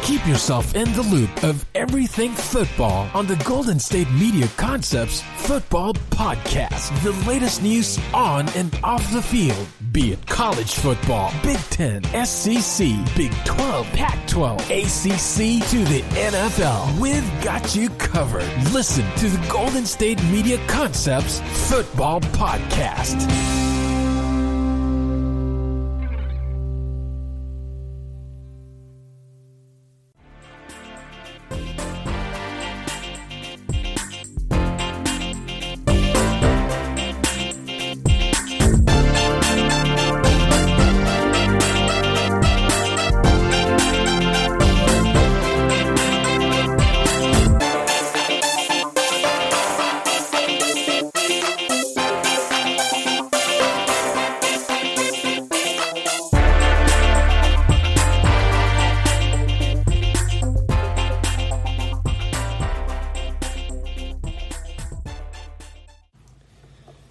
Keep yourself in the loop of everything football on the Golden State Media Concepts Football Podcast. The latest news on and off the field, be it college football, Big Ten, SEC, Big 12, Pac-12, ACC to the NFL. We've got you covered. Listen to the Golden State Media Concepts Football Podcast.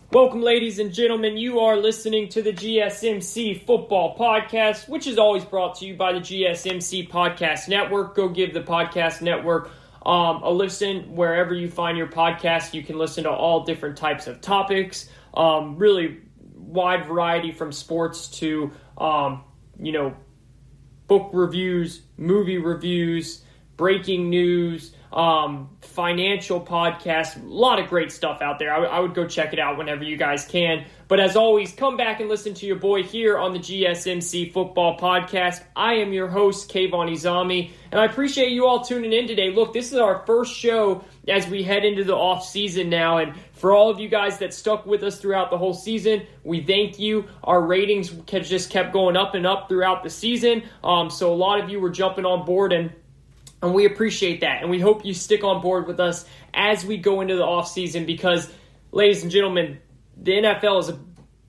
Welcome, ladies and gentlemen. You are listening to the GSMC Football Podcast, which is always brought to you by the GSMC Podcast Network. Go give the Podcast Network a listen wherever you find your podcast. You can listen to all different types of topics, really wide variety from sports to, book reviews, movie reviews, breaking news, financial podcast, a lot of great stuff out there. I would go check it out whenever you guys can. But as always, come back and listen to your boy here on the GSMC Football Podcast. I am your host, Kayvon, and I appreciate you all tuning in today. Look, this is our first show as we head into the off season now, and for all of you guys that stuck with us throughout the whole season, we thank you. Our ratings just kept going up and up throughout the season, so a lot of you were jumping on board, and we appreciate that, and we hope you stick on board with us as we go into the offseason because, ladies and gentlemen, the NFL is $1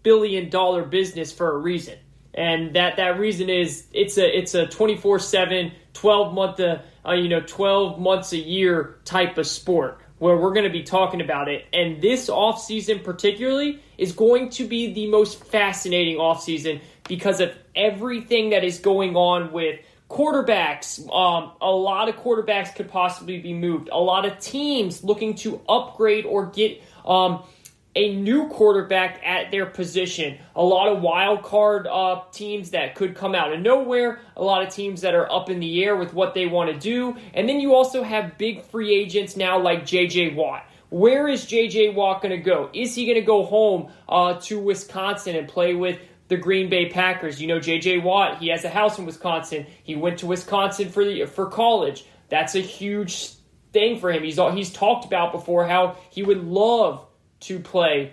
billion business for a reason. And that reason is it's a 24/7, 12 months a year type of sport where we're going to be talking about it. And this offseason particularly is going to be the most fascinating offseason because of everything that is going on with quarterbacks. A lot of quarterbacks could possibly be moved. A lot of teams looking to upgrade or get a new quarterback at their position. A lot of wild card teams that could come out of nowhere. A lot of teams that are up in the air with what they want to do. And then you also have big free agents now like J.J. Watt. Where is J.J. Watt going to go? Is he going to go home to Wisconsin and play with the Green Bay Packers? You know, J.J. Watt, he has a house in Wisconsin. He went to Wisconsin for college. That's a huge thing for him. He's talked about before how he would love to play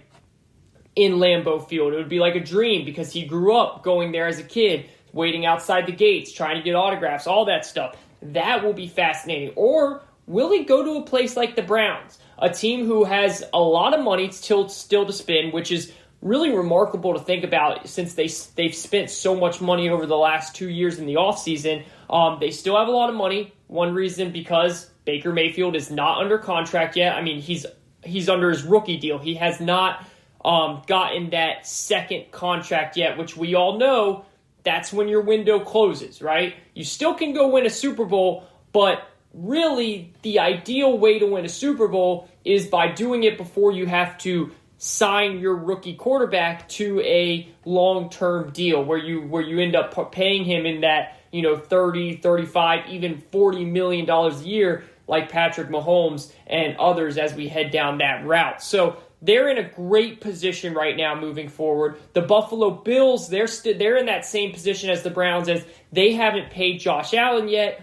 in Lambeau Field. It would be like a dream because he grew up going there as a kid, waiting outside the gates, trying to get autographs, all that stuff. That will be fascinating. Or will he go to a place like the Browns, a team who has a lot of money still to spend, which is really remarkable to think about since they've spent so much money over the last 2 years in the offseason. They still have a lot of money. One reason because Baker Mayfield is not under contract yet. I mean, he's under his rookie deal. He has not gotten that second contract yet, which we all know that's when your window closes, right? You still can go win a Super Bowl, but really the ideal way to win a Super Bowl is by doing it before you have to sign your rookie quarterback to a long-term deal where you end up paying him in that, $30, $35, even $40 million a year like Patrick Mahomes and others as we head down that route. So they're in a great position right now moving forward. The Buffalo Bills, they're in that same position as the Browns as they haven't paid Josh Allen yet.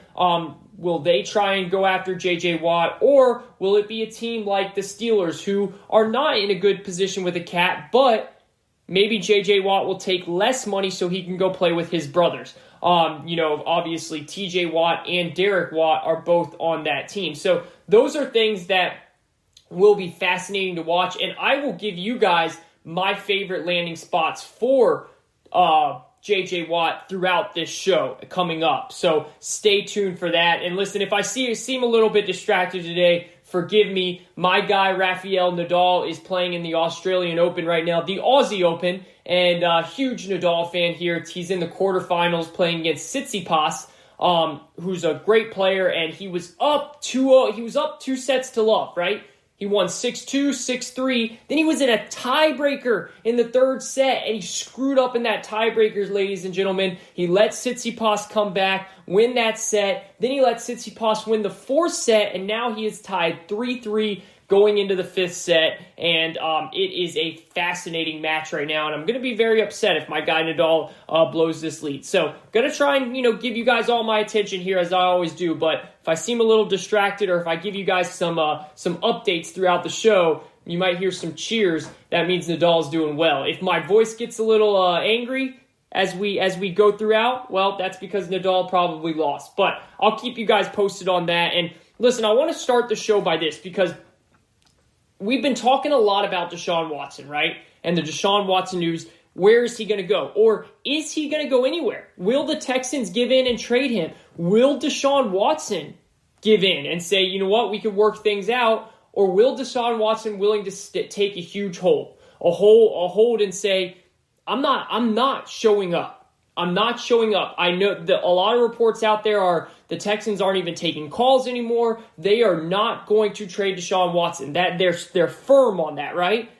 Will they try and go after J.J. Watt, or will it be a team like the Steelers who are not in a good position with a cap, but maybe J.J. Watt will take less money so he can go play with his brothers? Obviously T.J. Watt and Derek Watt are both on that team. So those are things that will be fascinating to watch, and I will give you guys my favorite landing spots for J.J. Watt throughout this show coming up. So stay tuned for that. And listen, if I seem a little bit distracted today, forgive me. My guy, Rafael Nadal, is playing in the Australian Open right now, the Aussie Open, and huge Nadal fan here. He's in the quarterfinals playing against Tsitsipas. who's a great player, and he was up 2-0. He was up 2 sets to love, right? He won 6-2, 6-3. Then he was in a tiebreaker in the third set, and he screwed up in that tiebreaker, ladies and gentlemen. He let Tsitsipas come back, win that set. Then he let Tsitsipas win the fourth set, and now he is tied 3-3 going into the fifth set. And it is a fascinating match right now, and I'm going to be very upset if my guy Nadal blows this lead. So going to try and give you guys all my attention here as I always do, but if I seem a little distracted or if I give you guys some updates throughout the show, you might hear some cheers. That means Nadal's doing well. If my voice gets a little angry as we go throughout, well, that's because Nadal probably lost. But I'll keep you guys posted on that. And listen, I want to start the show by this because we've been talking a lot about Deshaun Watson, right? And the Deshaun Watson news. Where is he going to go? Or is he going to go anywhere? Will the Texans give in and trade him? Will Deshaun Watson give in and say, you know what, we can work things out? Or will Deshaun Watson willing to take a huge hold and say, I'm not showing up. I'm not showing up. I know that a lot of reports out there are the Texans aren't even taking calls anymore. They are not going to trade Deshaun Watson. That they're firm on that, right?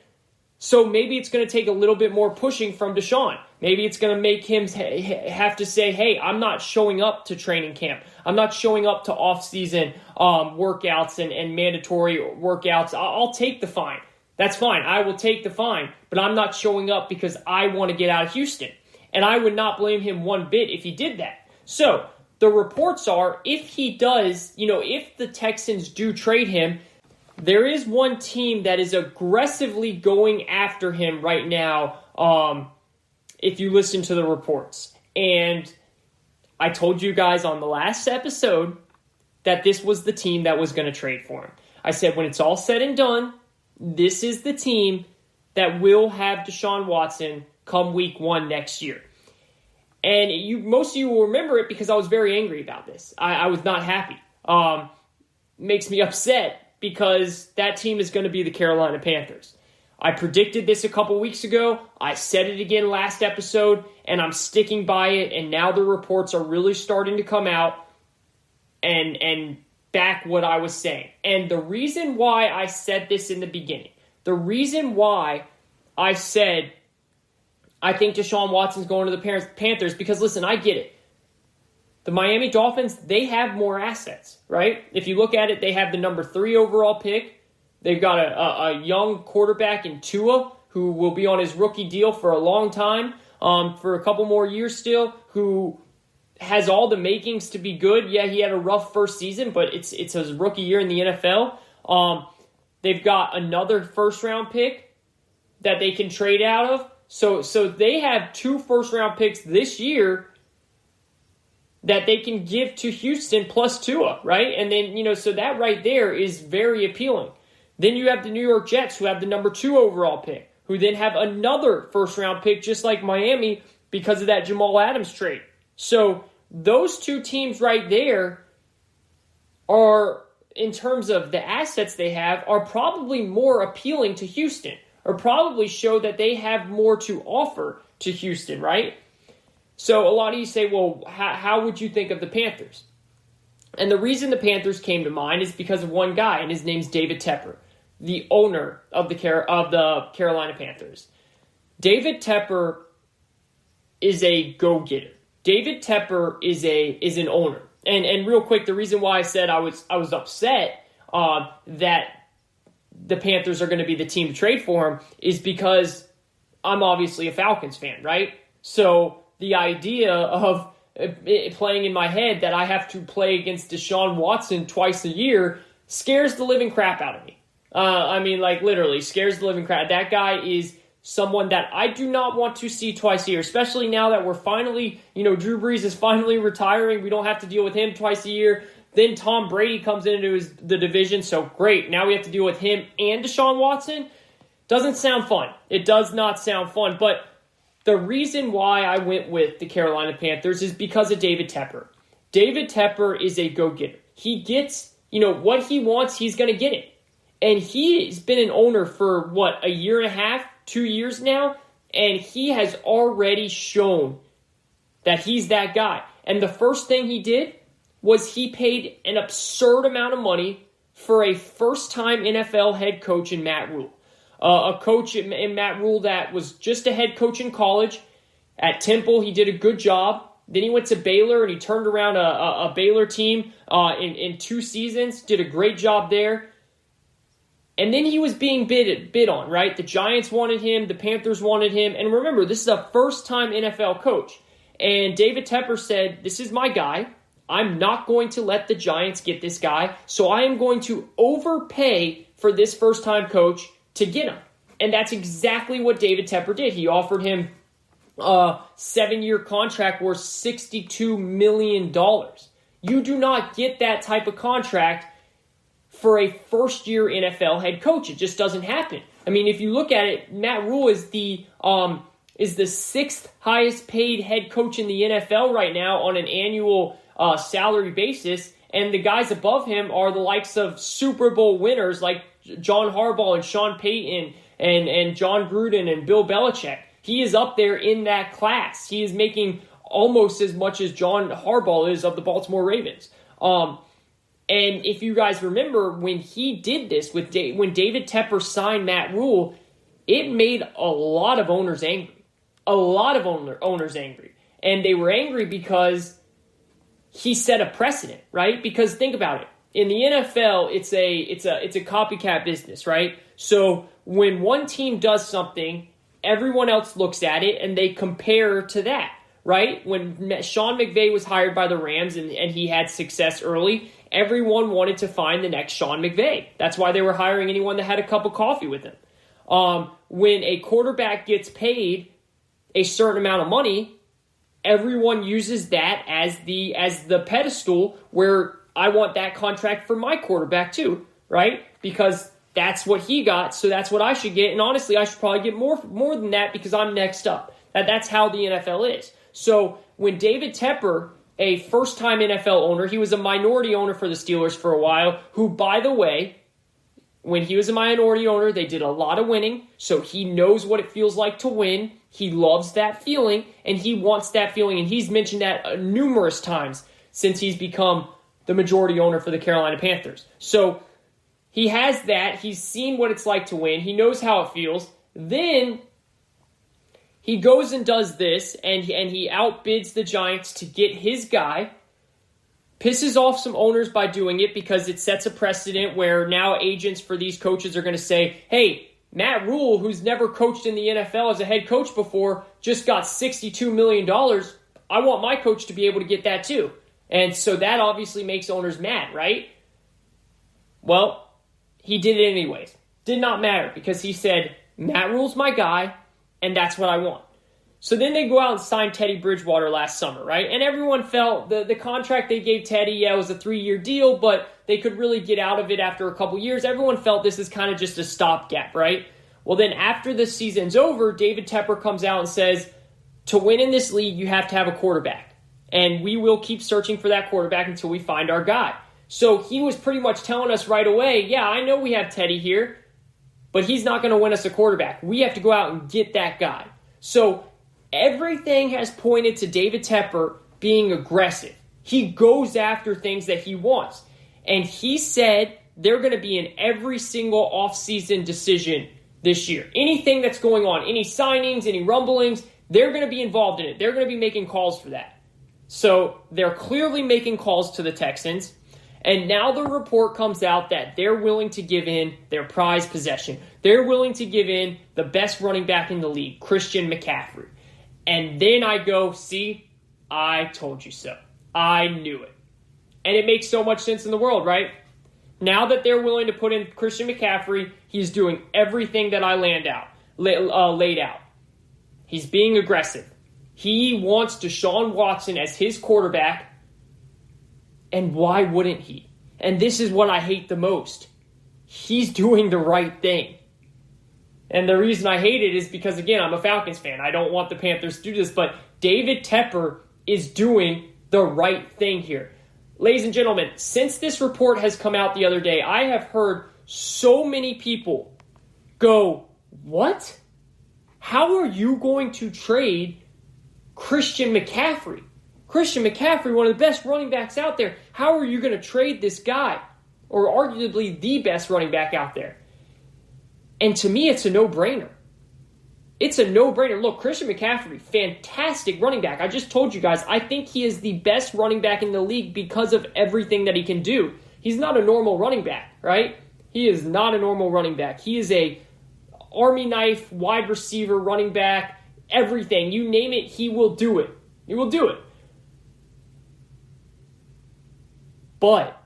So maybe it's going to take a little bit more pushing from Deshaun. Maybe it's going to make him have to say, hey, I'm not showing up to training camp. I'm not showing up to off-season workouts and mandatory workouts. I'll take the fine. That's fine. I will take the fine. But I'm not showing up because I want to get out of Houston. And I would not blame him one bit if he did that. So the reports are, if he does, if the Texans do trade him, there is one team that is aggressively going after him right now, if you listen to the reports. And I told you guys on the last episode that this was the team that was going to trade for him. I said when it's all said and done, this is the team that will have Deshaun Watson come week 1 next year. And most of you will remember it because I was very angry about this. I was not happy. Makes me upset because that team is going to be the Carolina Panthers. I predicted this a couple weeks ago. I said it again last episode, and I'm sticking by it. And now the reports are really starting to come out and back what I was saying. And the reason why I said this in the beginning, the reason why I said I think Deshaun Watson's going to the Panthers, because listen, I get it. The Miami Dolphins, they have more assets, right? If you look at it, they have the number 3 overall pick. They've got a young quarterback in Tua, who will be on his rookie deal for a long time, for a couple more years still, who has all the makings to be good. Yeah, he had a rough first season, but it's his rookie year in the NFL. They've got another first-round pick that they can trade out of. So they have 2 first-round picks this year that they can give to Houston plus Tua, right? And then, so that right there is very appealing. Then you have the New York Jets, who have the number 2 overall pick, who then have another first-round pick just like Miami because of that Jamal Adams trade. So those 2 teams right there are, in terms of the assets they have, are probably more appealing to Houston, or probably show that they have more to offer to Houston, right? So a lot of you say, well, how would you think of the Panthers? And the reason the Panthers came to mind is because of one guy, and his name's David Tepper, the owner of the Carolina Panthers. David Tepper is a go-getter. David Tepper is an owner. And real quick, the reason why I said I was upset that the Panthers are going to be the team to trade for him is because I'm obviously a Falcons fan, right? So the idea of playing in my head that I have to play against Deshaun Watson twice a year scares the living crap out of me. Literally scares the living crap. That guy is someone that I do not want to see twice a year, especially now that we're finally, Drew Brees is finally retiring. We don't have to deal with him twice a year. Then Tom Brady comes into the division, so great. Now we have to deal with him and Deshaun Watson. Doesn't sound fun. It does not sound fun, but the reason why I went with the Carolina Panthers is because of David Tepper. David Tepper is a go-getter. He gets, what he wants, he's going to get it. And he has been an owner for, a year and a half, 2 years now, and he has already shown that he's that guy. And the first thing he did was he paid an absurd amount of money for a first-time NFL head coach in Matt Rule. A coach in Matt Rule that was just a head coach in college. At Temple, he did a good job. Then he went to Baylor, and he turned around a Baylor team in 2 seasons, did a great job there. And then he was being bid on, right? The Giants wanted him, the Panthers wanted him. And remember, this is a first-time NFL coach. And David Tepper said, this is my guy. I'm not going to let the Giants get this guy, so I am going to overpay for this first-time coach to get him. And that's exactly what David Tepper did. He offered him a 7-year contract worth $62 million. You do not get that type of contract for a first-year NFL head coach. It just doesn't happen. I mean, if you look at it, Matt Rule is the 6th highest paid head coach in the NFL right now on an annual salary basis, and the guys above him are the likes of Super Bowl winners like John Harbaugh and Sean Payton and John Gruden and Bill Belichick. He is up there in that class. He is making almost as much as John Harbaugh is of the Baltimore Ravens. And if you guys remember, when he did this, when David Tepper signed Matt Rule, it made a lot of owners angry. A lot of owners angry. And they were angry because he set a precedent, right? Because think about it. In the NFL, it's a copycat business, right? So when one team does something, everyone else looks at it and they compare to that, right? When Sean McVay was hired by the Rams and he had success early, everyone wanted to find the next Sean McVay. That's why they were hiring anyone that had a cup of coffee with him. When a quarterback gets paid a certain amount of money, everyone uses that as the pedestal where I want that contract for my quarterback too, right? Because that's what he got, so that's what I should get. And honestly, I should probably get more than that because I'm next up. That's how the NFL is. So when David Tepper, a first-time NFL owner, he was a minority owner for the Steelers for a while, who, by the way, when he was a minority owner, they did a lot of winning, so he knows what it feels like to win. He loves that feeling, and he wants that feeling, and he's mentioned that numerous times since he's become the majority owner for the Carolina Panthers. So he has that. He's seen what it's like to win. He knows how it feels. Then he goes and does this, and he outbids the Giants to get his guy. Pisses off some owners by doing it because it sets a precedent where now agents for these coaches are going to say, hey, Matt Rule, who's never coached in the NFL as a head coach before, just got $62 million. I want my coach to be able to get that too. And so that obviously makes owners mad, right? Well, he did it anyways. Did not matter because he said, Matt Rule's my guy, and that's what I want. So then they go out and sign Teddy Bridgewater last summer, right? And everyone felt the contract they gave Teddy, it was a 3-year deal, but they could really get out of it after a couple years. Everyone felt this is kind of just a stopgap, right? Well, then after the season's over, David Tepper comes out and says, to win in this league, you have to have a quarterback. And we will keep searching for that quarterback until we find our guy. So he was pretty much telling us right away, yeah, I know we have Teddy here, but he's not going to win us a quarterback. We have to go out and get that guy. So everything has pointed to David Tepper being aggressive. He goes after things that he wants. And he said they're going to be in every single offseason decision this year. Anything that's going on, any signings, any rumblings, they're going to be involved in it. They're going to be making calls for that. So they're clearly making calls to the Texans. And now the report comes out that they're willing to give in their prized possession. They're willing to give in the best running back in the league, Christian McCaffrey. And then I go, see, I told you so. I knew it. And it makes so much sense in the world, right? Now that they're willing to put in Christian McCaffrey, he's doing everything that I laid out. He's being aggressive. He wants Deshaun Watson as his quarterback. And why wouldn't he? And this is what I hate the most. He's doing the right thing. And the reason I hate it is because, again, I'm a Falcons fan. I don't want the Panthers to do this, but David Tepper is doing the right thing here. Ladies and gentlemen, since this report has come out the other day, I have heard so many people go, what? How are you going to trade Christian McCaffrey? Christian McCaffrey, one of the best running backs out there. How are you going to trade this guy? Or arguably the best running back out there. And to me, it's a no-brainer. It's a no-brainer. Look, Christian McCaffrey, fantastic running back. I just told you guys, I think he is the best running back in the league because of everything that he can do. He's not a normal running back, right? He is not a normal running back. He is a Army knife, wide receiver, running back, everything. You name it, he will do it. He will do it. But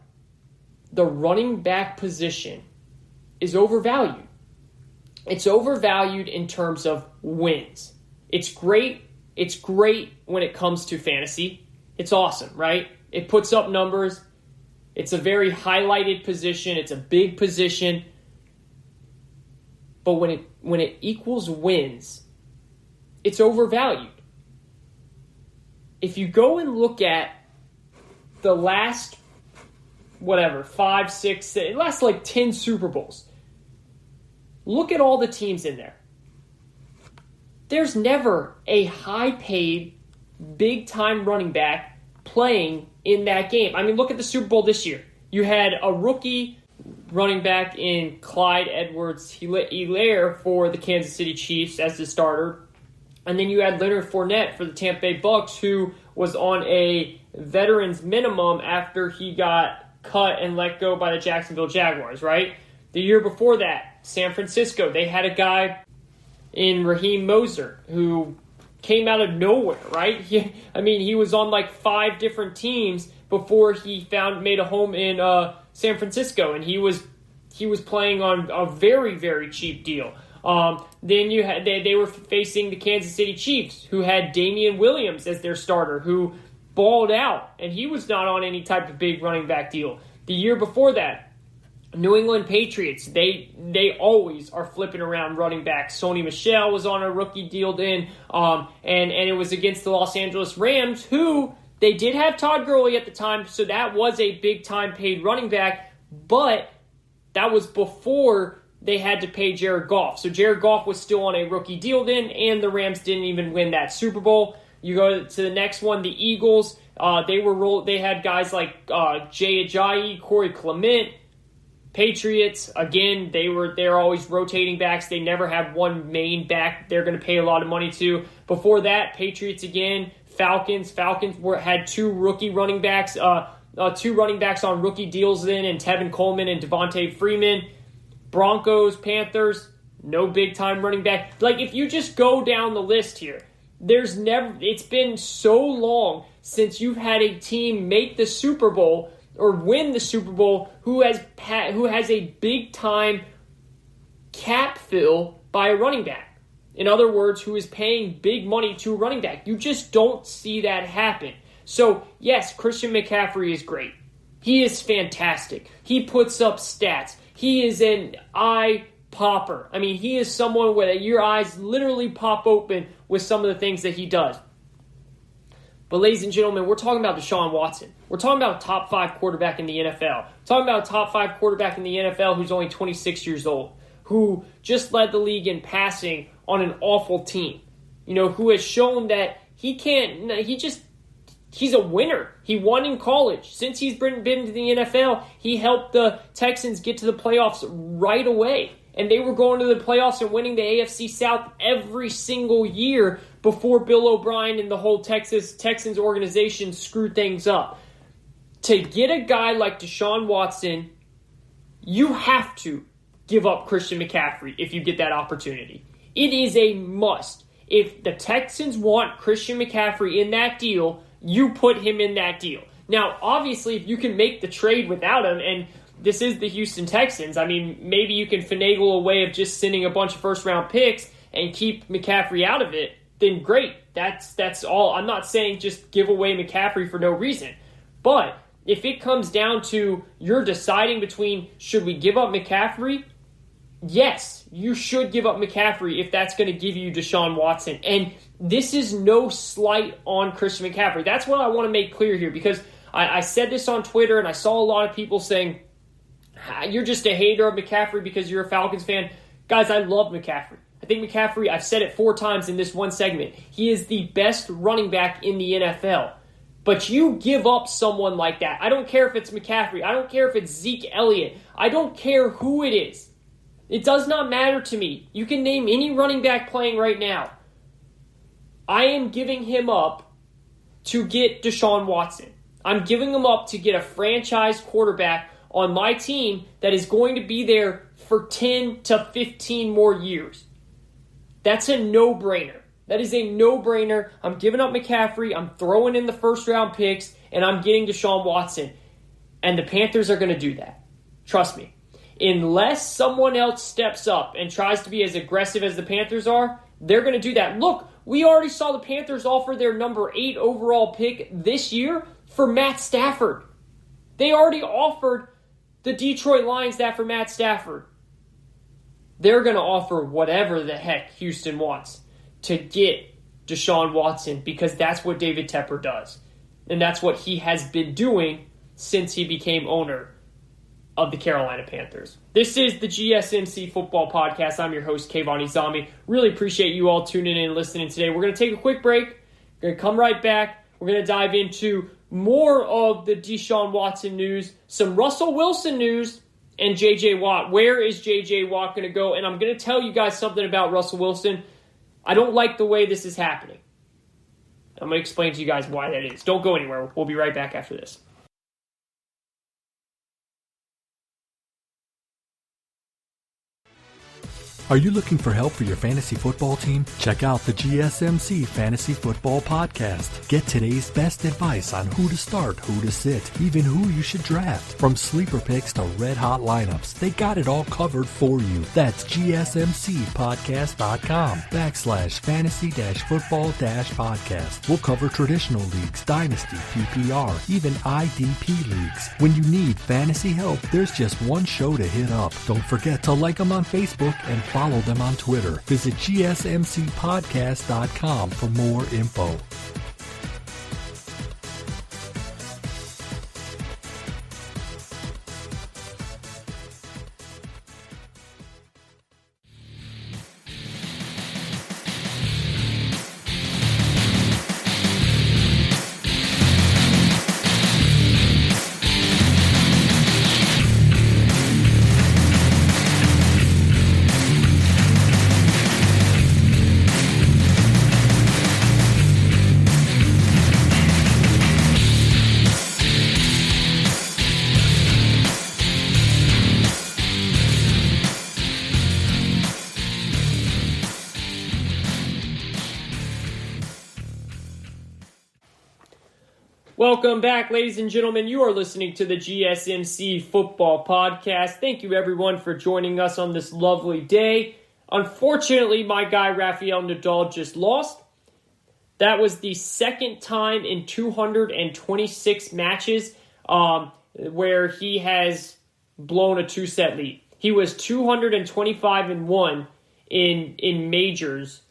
the running back position is overvalued. It's overvalued in terms of wins. It's great. It's great when it comes to fantasy. It's awesome, right? It puts up numbers. It's a very highlighted position. It's a big position. But when it equals wins, it's overvalued. If you go and look at the last 5, 6, last like 10 Super Bowls, look at all the teams in there. There's never a high-paid, big-time running back playing in that game. I mean, look at the Super Bowl this year. You had a rookie running back in Clyde Edwards-Helaire for the Kansas City Chiefs as the starter. And then you had Leonard Fournette for the Tampa Bay Bucks, who was on a veteran's minimum after he got cut and let go by the Jacksonville Jaguars, right? The year before that, San Francisco, they had a guy in Raheem Moser who came out of nowhere, right? He was on like 5 different teams before he made a home in San Francisco, and he was playing on a very, very cheap deal. Then they were facing the Kansas City Chiefs, who had Damian Williams as their starter, who balled out, and he was not on any type of big running back deal. The year before that, New England Patriots, they always are flipping around running backs. Sony Michel was on a rookie deal then, and it was against the Los Angeles Rams, who they did have Todd Gurley at the time, so that was a big-time paid running back, but that was before they had to pay Jared Goff. So Jared Goff was still on a rookie deal then, and the Rams didn't even win that Super Bowl. You go to the next one, the Eagles. They had guys like Jay Ajayi, Corey Clement. Patriots, again, they're always rotating backs. They never have one main back they're going to pay a lot of money to. Before that, Patriots again. Falcons had 2 rookie running backs, 2 running backs on rookie deals then, and Tevin Coleman and Devontae Freeman. Broncos, Panthers, no big-time running back. Like, if you just go down the list here, it's been so long since you've had a team make the Super Bowl or win the Super Bowl who has a big-time cap fill by a running back. In other words, who is paying big money to a running back. You just don't see that happen. So, yes, Christian McCaffrey is great. He is fantastic. He puts up stats. He is an eye popper. I mean, he is someone where your eyes literally pop open with some of the things that he does. But ladies and gentlemen, we're talking about Deshaun Watson. We're talking about a top 5 quarterback in the NFL. We're talking about a top 5 quarterback in the NFL who's only 26 years old, who just led the league in passing on an awful team. Who has shown that he's a winner. He won in college. Since he's been to the NFL, he helped the Texans get to the playoffs right away. And they were going to the playoffs and winning the AFC South every single year before Bill O'Brien and the whole Texans organization screwed things up. To get a guy like Deshaun Watson, you have to give up Christian McCaffrey if you get that opportunity. It is a must. If the Texans want Christian McCaffrey in that deal, you put him in that deal. Now, obviously, if you can make the trade without him, and this is the Houston Texans, I mean, maybe you can finagle a way of just sending a bunch of first-round picks and keep McCaffrey out of it, then great. That's all. I'm not saying just give away McCaffrey for no reason. But if it comes down to you're deciding between should we give up McCaffrey, yes, you should give up McCaffrey if that's going to give you Deshaun Watson. And this is no slight on Christian McCaffrey. That's what I want to make clear here, because I said this on Twitter and I saw a lot of people saying, you're just a hater of McCaffrey because you're a Falcons fan. Guys, I love McCaffrey. I think McCaffrey, I've said it 4 times in this one segment, he is the best running back in the NFL. But you give up someone like that. I don't care if it's McCaffrey. I don't care if it's Zeke Elliott. I don't care who it is. It does not matter to me. You can name any running back playing right now. I am giving him up to get Deshaun Watson. I'm giving him up to get a franchise quarterback on my team that is going to be there for 10 to 15 more years. That's a no-brainer. That is a no-brainer. I'm giving up McCaffrey. I'm throwing in the first-round picks, and I'm getting Deshaun Watson. And the Panthers are going to do that. Trust me. Unless someone else steps up and tries to be as aggressive as the Panthers are, they're going to do that. Look, we already saw the Panthers offer their number 8 overall pick this year for Matt Stafford. They already offered the Detroit Lions that for Matt Stafford. They're going to offer whatever the heck Houston wants to get Deshaun Watson because that's what David Tepper does. And that's what he has been doing since he became owner of the Carolina Panthers. This is the GSMC Football Podcast. I'm your host, Kayvon Izami. Really appreciate you all tuning in and listening today. We're going to take a quick break. We're going to come right back. We're going to dive into more of the Deshaun Watson news, some Russell Wilson news, and J.J. Watt. Where is J.J. Watt going to go? And I'm going to tell you guys something about Russell Wilson. I don't like the way this is happening. I'm going to explain to you guys why that is. Don't go anywhere. We'll be right back after this. Are you looking for help for your fantasy football team? Check out the GSMC Fantasy Football Podcast. Get today's best advice on who to start, who to sit, even who you should draft. From sleeper picks to red-hot lineups, they got it all covered for you. That's GSMCpodcast.com/fantasy-football-podcast. We'll cover traditional leagues, dynasty, PPR, even IDP leagues. When you need fantasy help, there's just one show to hit up. Don't forget to like them on Facebook and follow them on Twitter. Visit GSMCpodcast.com for more info. Welcome back, ladies and gentlemen. You are listening to the GSMC Football Podcast. Thank you, everyone, for joining us on this lovely day. Unfortunately, my guy, Rafael Nadal, just lost. That was the second time in 226 matches where he has blown a two-set lead. He was 225-1 in majors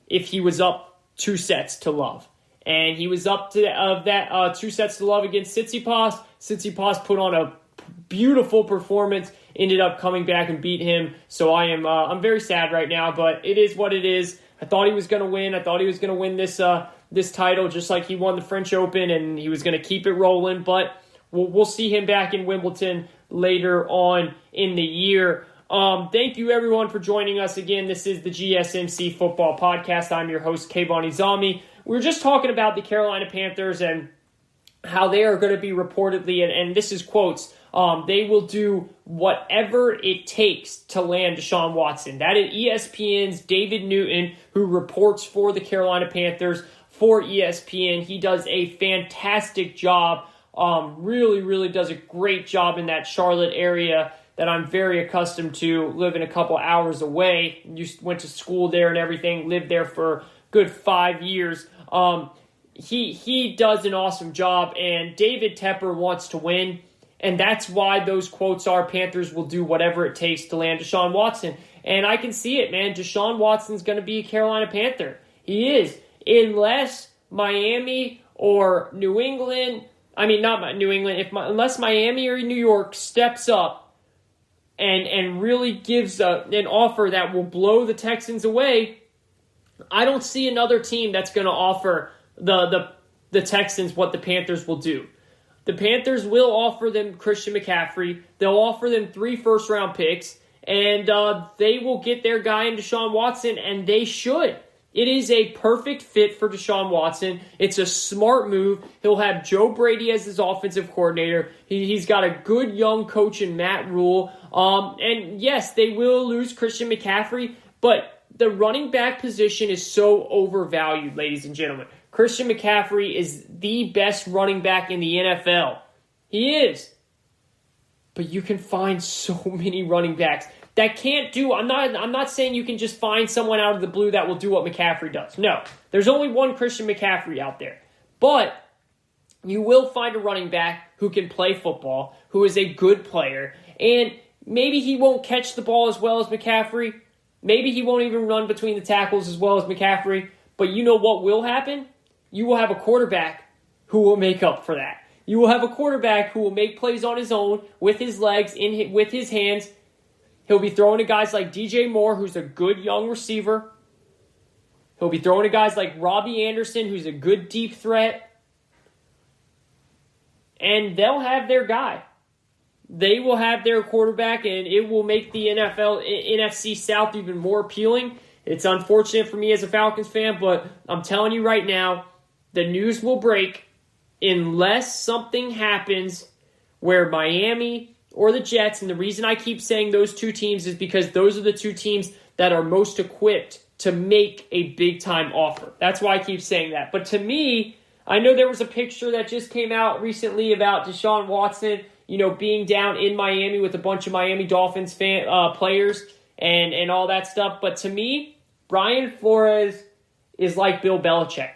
if he was up 2 sets to love. And he was up to that 2 sets to love against Tsitsipas. Tsitsipas put on a beautiful performance, ended up coming back and beat him. So I'm very sad right now, but it is what it is. I thought he was going to win. I thought he was going to win this title just like he won the French Open, and he was going to keep it rolling. But we'll see him back in Wimbledon later on in the year. Thank you, everyone, for joining us again. This is the GSMC Football Podcast. I'm your host, Kayvon Izami. We were just talking about the Carolina Panthers and how they are going to be reportedly, and this is quotes, they will do whatever it takes to land Deshaun Watson. That is ESPN's David Newton, who reports for the Carolina Panthers for ESPN. He does a fantastic job, really, really does a great job in that Charlotte area that I'm very accustomed to, living a couple hours away. Went to school there and everything, lived there for good 5 years. He does an awesome job, and David Tepper wants to win, and that's why those quotes are Panthers will do whatever it takes to land Deshaun Watson. And I can see it, man. Deshaun Watson's going to be a Carolina Panther. He is, unless Miami or New England, not New England, unless Miami or New York steps up and really gives an offer that will blow the Texans away. I don't see another team that's going to offer the the Texans what the Panthers will do. The Panthers will offer them Christian McCaffrey. They'll offer them 3 first-round picks, and they will get their guy in Deshaun Watson, and they should. It is a perfect fit for Deshaun Watson. It's a smart move. He'll have Joe Brady as his offensive coordinator. He's got a good young coach in Matt Rule. And yes, they will lose Christian McCaffrey, but the running back position is so overvalued, ladies and gentlemen. Christian McCaffrey is the best running back in the NFL. He is. But you can find so many running backs that can't do. I'm not saying you can just find someone out of the blue that will do what McCaffrey does. No. There's only one Christian McCaffrey out there. But you will find a running back who can play football, who is a good player, and maybe he won't catch the ball as well as McCaffrey. Maybe he won't even run between the tackles as well as McCaffrey. But you know what will happen? You will have a quarterback who will make up for that. You will have a quarterback who will make plays on his own, with his legs, with his hands. He'll be throwing to guys like DJ Moore, who's a good young receiver. He'll be throwing to guys like Robbie Anderson, who's a good deep threat. And they'll have their guy. They will have their quarterback, and it will make the NFC South even more appealing. It's unfortunate for me as a Falcons fan, but I'm telling you right now, the news will break unless something happens where Miami or the Jets, and the reason I keep saying those two teams is because those are the two teams that are most equipped to make a big-time offer. That's why I keep saying that. But to me, I know there was a picture that just came out recently about Deshaun Watson, being down in Miami with a bunch of Miami Dolphins players and all that stuff. But to me, Brian Flores is like Bill Belichick.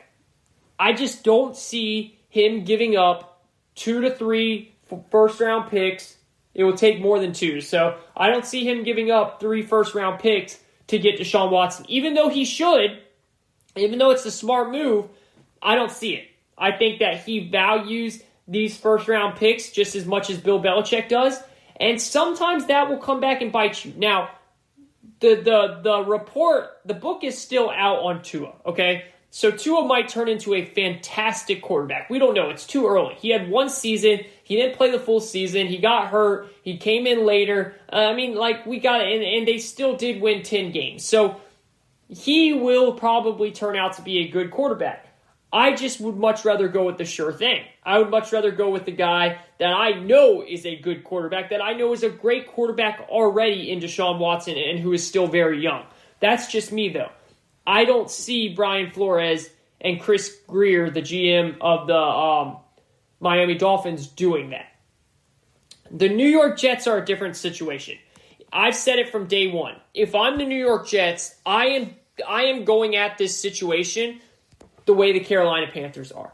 I just don't see him giving up 2 to 3 first-round picks. It will take more than 2. So I don't see him giving up 3 first-round picks to get Deshaun Watson. Even though he should, even though it's a smart move, I don't see it. I think that he values these first-round picks just as much as Bill Belichick does. And sometimes that will come back and bite you. Now, the report, the book is still out on Tua, okay? So Tua might turn into a fantastic quarterback. We don't know. It's too early. He had 1 season. He didn't play the full season. He got hurt. He came in later. And they still did win 10 games. So he will probably turn out to be a good quarterback. I just would much rather go with the sure thing. I would much rather go with the guy that I know is a good quarterback, that I know is a great quarterback already in Deshaun Watson and who is still very young. That's just me, though. I don't see Brian Flores and Chris Grier, the GM of the Miami Dolphins, doing that. The New York Jets are a different situation. I've said it from day one. If I'm the New York Jets, I am going at this situation the way the Carolina Panthers are.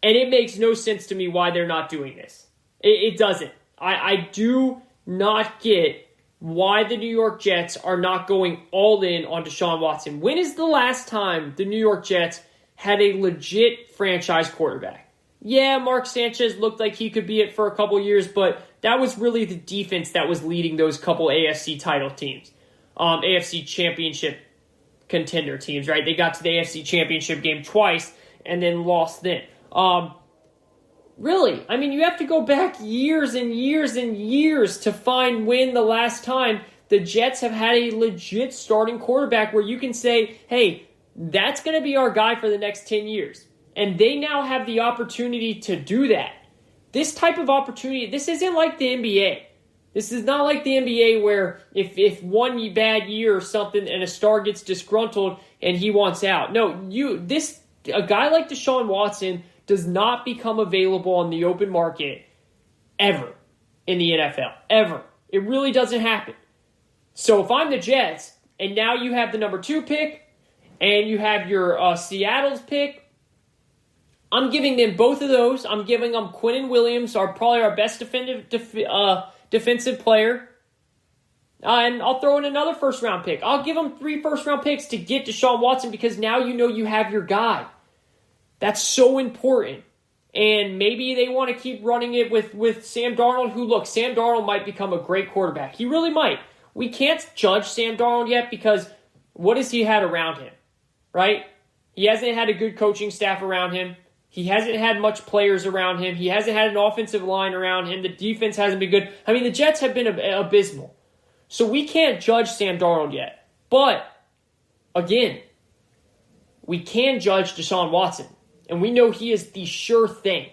And it makes no sense to me why they're not doing this. It doesn't. I do not get why the New York Jets are not going all in on Deshaun Watson. When is the last time the New York Jets had a legit franchise quarterback? Yeah, Mark Sanchez looked like he could be it for a couple years, but that was really the defense that was leading those couple AFC title teams. AFC championship contender teams, right? They got to the AFC championship game twice and then lost then. Really, I mean, you have to go back years and years and years to find when the last time the Jets have had a legit starting quarterback where you can say, hey, that's going to be our guy for the next 10 years. And they now have the opportunity to do that. This type of opportunity, this isn't like the NBA. This is not like the NBA where if one bad year or something and a star gets disgruntled and he wants out. No, a guy like Deshaun Watson does not become available on the open market ever in the NFL. Ever. It really doesn't happen. So if I'm the Jets, and now you have the number 2 pick, and you have your Seattle's pick, I'm giving them both of those. I'm giving them Quinnen Williams, probably our best defensive player. And I'll throw in another first-round pick. I'll give them 3 first-round picks to get Deshaun Watson because now you know you have your guy. That's so important. And maybe they want to keep running it with Sam Darnold, who, look, Sam Darnold might become a great quarterback. He really might. We can't judge Sam Darnold yet because what has he had around him, right? He hasn't had a good coaching staff around him. He hasn't had much players around him. He hasn't had an offensive line around him. The defense hasn't been good. I mean, the Jets have been abysmal. So we can't judge Sam Darnold yet. But, again, we can judge Deshaun Watson. And we know he is the sure thing.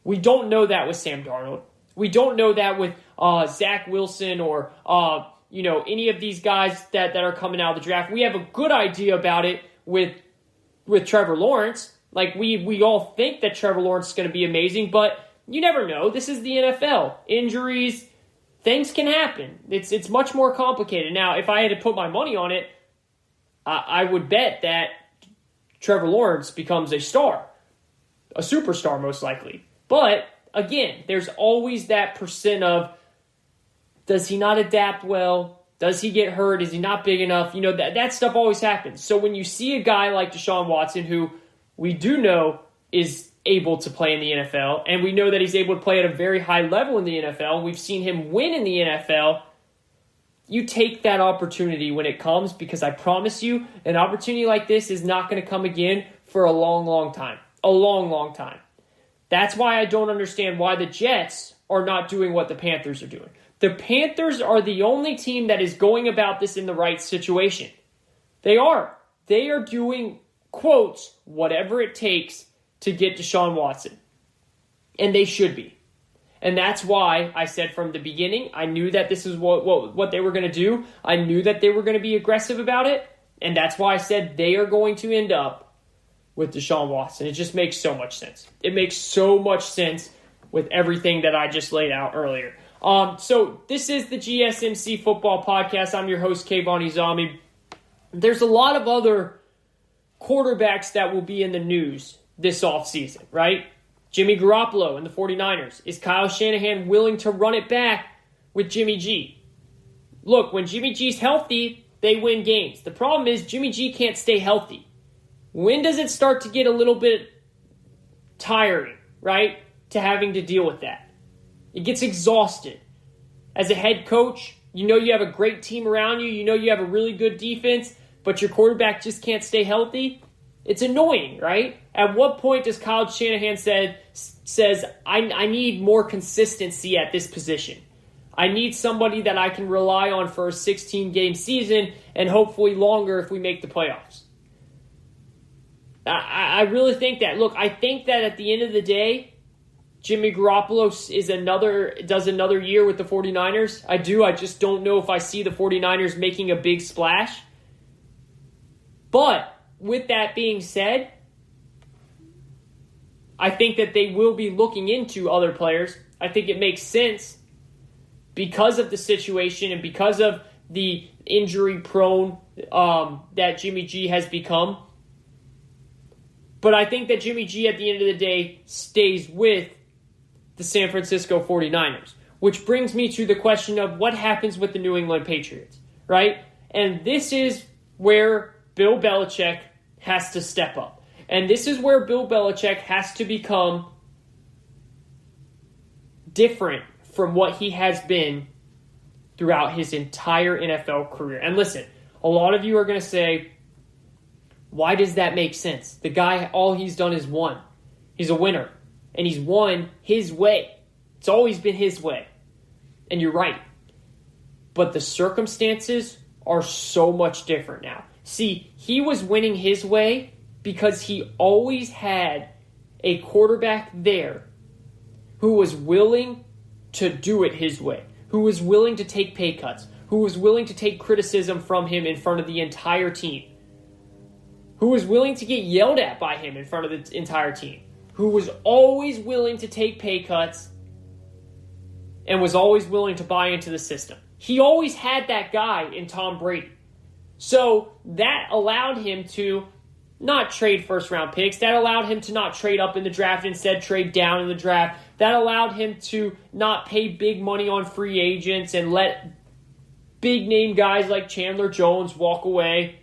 We don't know that with Sam Darnold. We don't know that with Zach Wilson or any of these guys that are coming out of the draft. We have a good idea about it with Trevor Lawrence. Like, we all think that Trevor Lawrence is going to be amazing, but you never know. This is the NFL. Injuries, things can happen. It's much more complicated. Now, if I had to put my money on it, I would bet that Trevor Lawrence becomes a star. A superstar, most likely. But, again, there's always that percent of, does he not adapt well? Does he get hurt? Is he not big enough? That stuff always happens. So when you see a guy like Deshaun Watson, who we do know is able to play in the NFL, and we know that he's able to play at a very high level in the NFL, and we've seen him win in the NFL, you take that opportunity when it comes, because I promise you, an opportunity like this is not going to come again for a long, long time. A long, long time. That's why I don't understand why the Jets are not doing what the Panthers are doing. The Panthers are the only team that is going about this in the right situation. They are. They are doing, quotes, whatever it takes to get Deshaun Watson. And they should be. And that's why I said from the beginning, I knew that this is what they were going to do. I knew that they were going to be aggressive about it. And that's why I said they are going to end up with Deshaun Watson. It just makes so much sense. It makes so much sense with everything that I just laid out earlier. So this is the GSMC Football Podcast. I'm your host, Kayvon Izami. There's a lot of other quarterbacks that will be in the news this offseason, right? Jimmy Garoppolo and the 49ers. Is Kyle Shanahan willing to run it back with Jimmy G? Look, when Jimmy G's healthy, they win games. The problem is Jimmy G can't stay healthy. When does it start to get a little bit tiring, right, to having to deal with that? It gets exhausted. As a head coach, you know you have a great team around you. You know you have a really good defense, but your quarterback just can't stay healthy. It's annoying, right? At what point does Kyle Shanahan says, I need more consistency at this position. I need somebody that I can rely on for a 16-game season and hopefully longer if we make the playoffs. I really think that. Look, I think that at the end of the day, Jimmy Garoppolo does another year with the 49ers. I do. I just don't know if I see the 49ers making a big splash. But with that being said, I think that they will be looking into other players. I think it makes sense because of the situation and because of the injury prone that Jimmy G has become. But I think that Jimmy G at the end of the day stays with the San Francisco 49ers, which brings me to the question of what happens with the New England Patriots, right? And this is where Bill Belichick has to step up. And this is where Bill Belichick has to become different from what he has been throughout his entire NFL career. And listen, a lot of you are going to say, why does that make sense? The guy, all he's done is won. He's a winner. And he's won his way. It's always been his way. And you're right. But the circumstances are so much different now. See, he was winning his way because he always had a quarterback there who was willing to do it his way, who was willing to take pay cuts, who was willing to take criticism from him in front of the entire team, who was willing to get yelled at by him in front of the entire team, who was always willing to take pay cuts and was always willing to buy into the system. He always had that guy in Tom Brady. So that allowed him to not trade first-round picks. That allowed him to not trade up in the draft, instead trade down in the draft. That allowed him to not pay big money on free agents and let big-name guys like Chandler Jones walk away.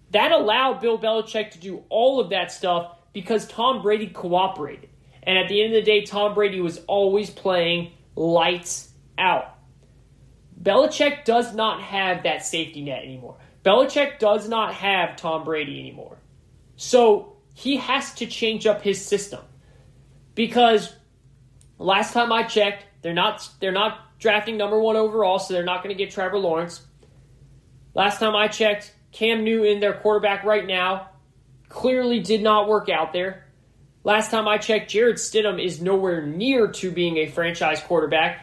That allowed Bill Belichick to do all of that stuff because Tom Brady cooperated. And at the end of the day, Tom Brady was always playing lights out. Belichick does not have that safety net anymore. Belichick does not have Tom Brady anymore. So he has to change up his system. Because last time I checked, they're not drafting number 1 overall, so they're not going to get Trevor Lawrence. Last time I checked, Cam Newton, their quarterback right now, clearly did not work out there. Last time I checked, Jarrett Stidham is nowhere near to being a franchise quarterback.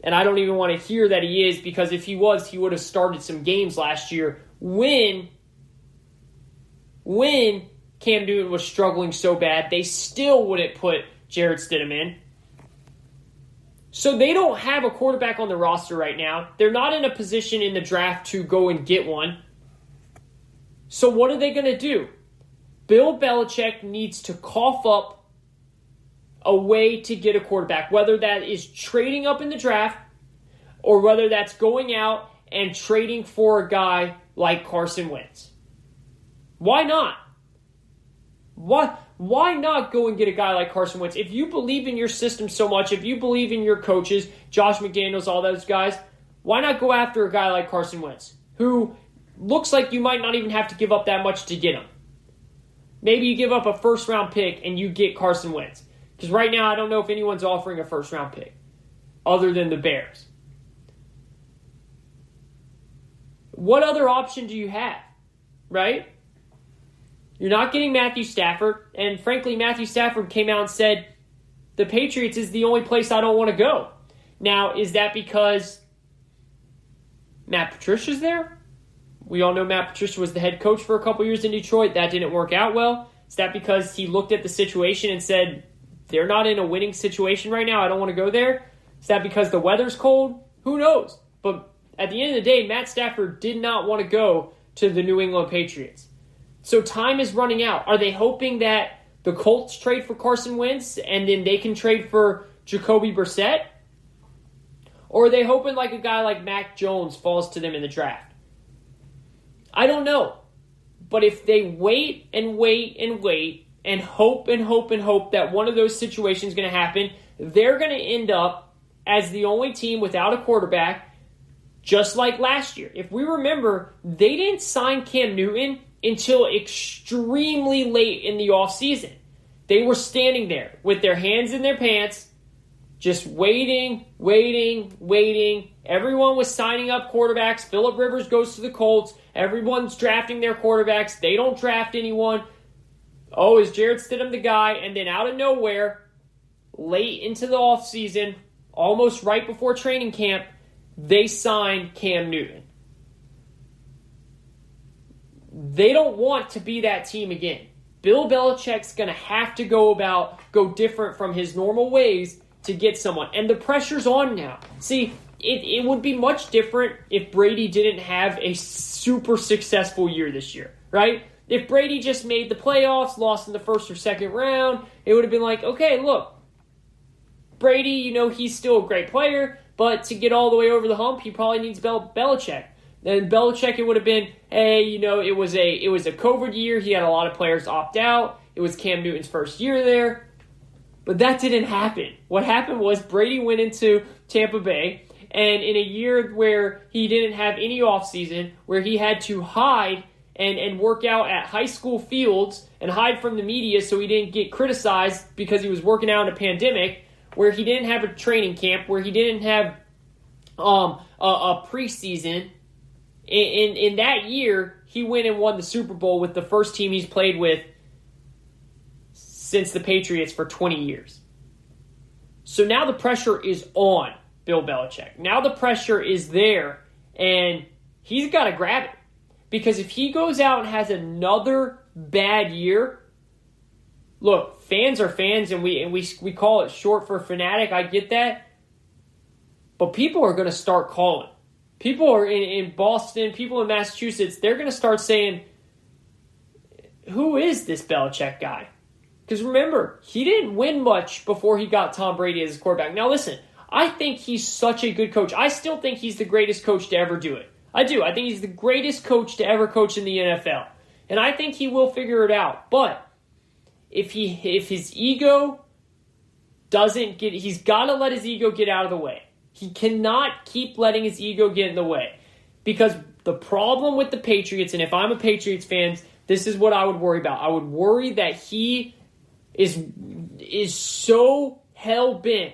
And I don't even want to hear that he is, because if he was, he would have started some games last year when Cam Newton was struggling so bad. They still wouldn't put Jarrett Stidham in. So they don't have a quarterback on the roster right now. They're not in a position in the draft to go and get one. So what are they going to do? Bill Belichick needs to cough up a way to get a quarterback, whether that is trading up in the draft or whether that's going out and trading for a guy like Carson Wentz. Why not? Why not go and get a guy like Carson Wentz? If you believe in your system so much, if you believe in your coaches, Josh McDaniels, all those guys, why not go after a guy like Carson Wentz, who looks like you might not even have to give up that much to get him? Maybe you give up a first-round pick and you get Carson Wentz. Because right now I don't know if anyone's offering a first-round pick other than the Bears. What other option do you have, right? You're not getting Matthew Stafford, and frankly, Matthew Stafford came out and said, the Patriots is the only place I don't want to go. Now, is that because Matt Patricia's there? We all know Matt Patricia was the head coach for a couple years in Detroit. That didn't work out well. Is that because he looked at the situation and said, they're not in a winning situation right now, I don't want to go there? Is that because the weather's cold? Who knows? But at the end of the day, Matt Stafford did not want to go to the New England Patriots. So time is running out. Are they hoping that the Colts trade for Carson Wentz and then they can trade for Jacoby Brissett? Or are they hoping like a guy like Mac Jones falls to them in the draft? I don't know. But if they wait and wait and wait and hope and hope and hope that one of those situations is going to happen, they're going to end up as the only team without a quarterback, just like last year. If we remember, they didn't sign Cam Newton until extremely late in the offseason. They were standing there with their hands in their pants, just waiting. Everyone was signing up quarterbacks. Phillip Rivers goes to the Colts. Everyone's drafting their quarterbacks. They don't draft anyone. Oh, is Jarrett Stidham the guy? And then out of nowhere, late into the offseason, almost right before training camp, they signed Cam Newton. They don't want to be that team again. Bill Belichick's going to have to go different from his normal ways to get someone. And the pressure's on now. See, it would be much different if Brady didn't have a super successful year this year, right? If Brady just made the playoffs, lost in the first or second round, it would have been like, okay, look, Brady, he's still a great player, but to get all the way over the hump, he probably needs Belichick. Then Belichick, it would have been, hey, it was a COVID year. He had a lot of players opt out. It was Cam Newton's first year there. But that didn't happen. What happened was Brady went into Tampa Bay, and in a year where he didn't have any offseason, where he had to hide and work out at high school fields and hide from the media so he didn't get criticized because he was working out in a pandemic, where he didn't have a training camp, where he didn't have a preseason. In that year, he went and won the Super Bowl with the first team he's played with since the Patriots for 20 years. So now the pressure is on Bill Belichick. Now the pressure is there, and he's got to grab it. Because if he goes out and has another bad year, look, fans are fans, and we call it short for fanatic. I get that. But people are going to start calling. People are in Boston, people in Massachusetts, they're going to start saying, who is this Belichick guy? Because remember, he didn't win much before he got Tom Brady as his quarterback. Now listen, I think he's such a good coach. I still think he's the greatest coach to ever do it. I do. I think he's the greatest coach to ever coach in the NFL. And I think he will figure it out. But if his ego doesn't get, he's got to let his ego get out of the way. He cannot keep letting his ego get in the way. Because the problem with the Patriots, and if I'm a Patriots fan, this is what I would worry about. I would worry that he is is so hell-bent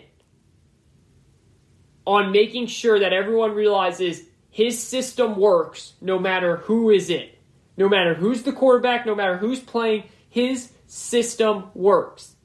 on making sure that everyone realizes his system works no matter who is in. No matter who's the quarterback, no matter who's playing, his system works.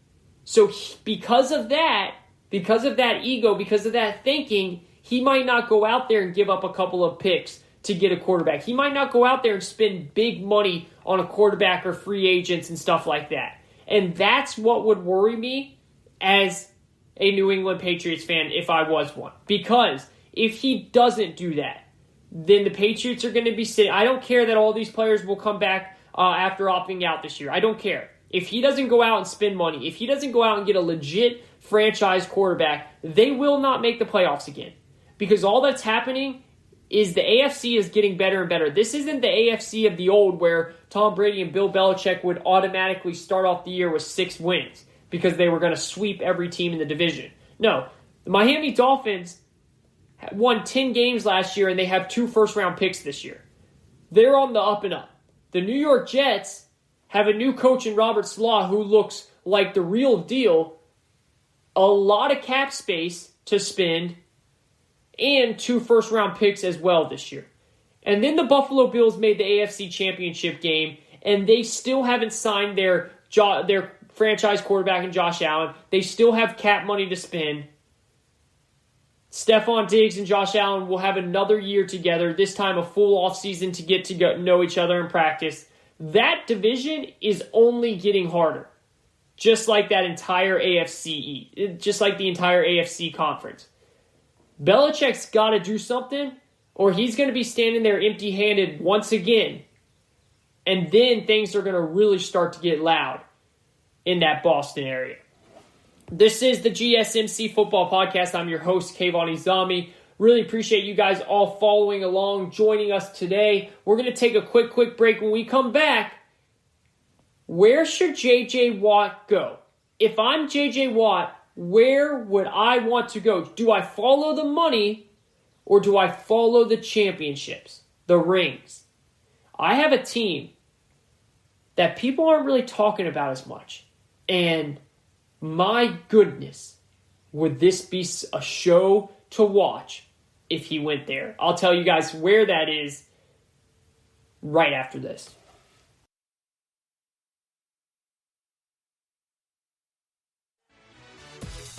So because of that ego, because of that thinking, he might not go out there and give up a couple of picks to get a quarterback. He might not go out there and spend big money on a quarterback or free agents and stuff like that. And that's what would worry me as a New England Patriots fan if I was one. Because if he doesn't do that, then the Patriots are going to be sitting. I don't care that all these players will come back after opting out this year. I don't care. If he doesn't go out and spend money, if he doesn't go out and get a legit franchise quarterback, they will not make the playoffs again. Because all that's happening is the AFC is getting better and better. This isn't the AFC of the old where Tom Brady and Bill Belichick would automatically start off the year with 6 wins because they were going to sweep every team in the division. No, the Miami Dolphins won 10 games last year and they have 2 first-round picks this year. They're on the up and up. The New York Jets have a new coach in Robert Saleh who looks like the real deal, a lot of cap space to spend, and 2 first-round picks as well this year. And then the Buffalo Bills made the AFC Championship game, and they still haven't signed their franchise quarterback in Josh Allen. They still have cap money to spend. Stephon Diggs and Josh Allen will have another year together, this time a full offseason to get to know each other in practice. That division is only getting harder, just like that entire AFC, just like the entire AFC conference. Belichick's got to do something, or he's going to be standing there empty-handed once again, and then things are going to really start to get loud in that Boston area. This is the GSMC Football Podcast. I'm your host, Kayvon Izami. Really appreciate you guys all following along, joining us today. We're going to take a quick break. When we come back, where should J.J. Watt go? If I'm J.J. Watt, where would I want to go? Do I follow the money or do I follow the championships, the rings? I have a team that people aren't really talking about as much. And my goodness, would this be a show to watch if he went there? I'll tell you guys where that is right after this.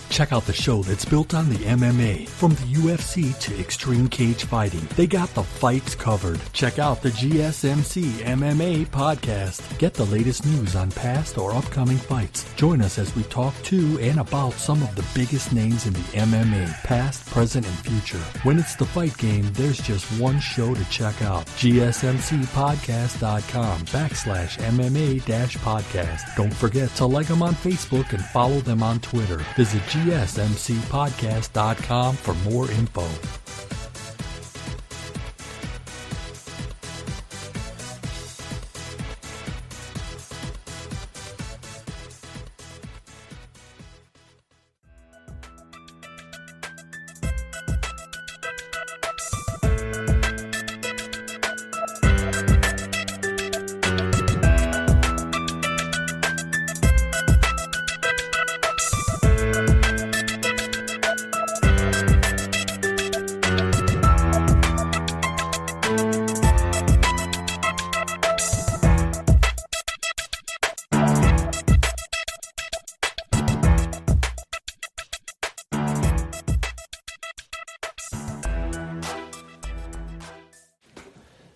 Check out the show that's built on the MMA. From the UFC to extreme cage fighting, they got the fights covered. Check out the GSMC MMA podcast. Get the latest news on past or upcoming fights. Join us as we talk to and about some of the biggest names in the MMA, past, present, and future. When it's the fight game, there's just one show to check out. GSMCpodcast.com/MMA-podcast. Don't forget to like them on Facebook and follow them on Twitter. Visit GSMCpodcast.com for more info.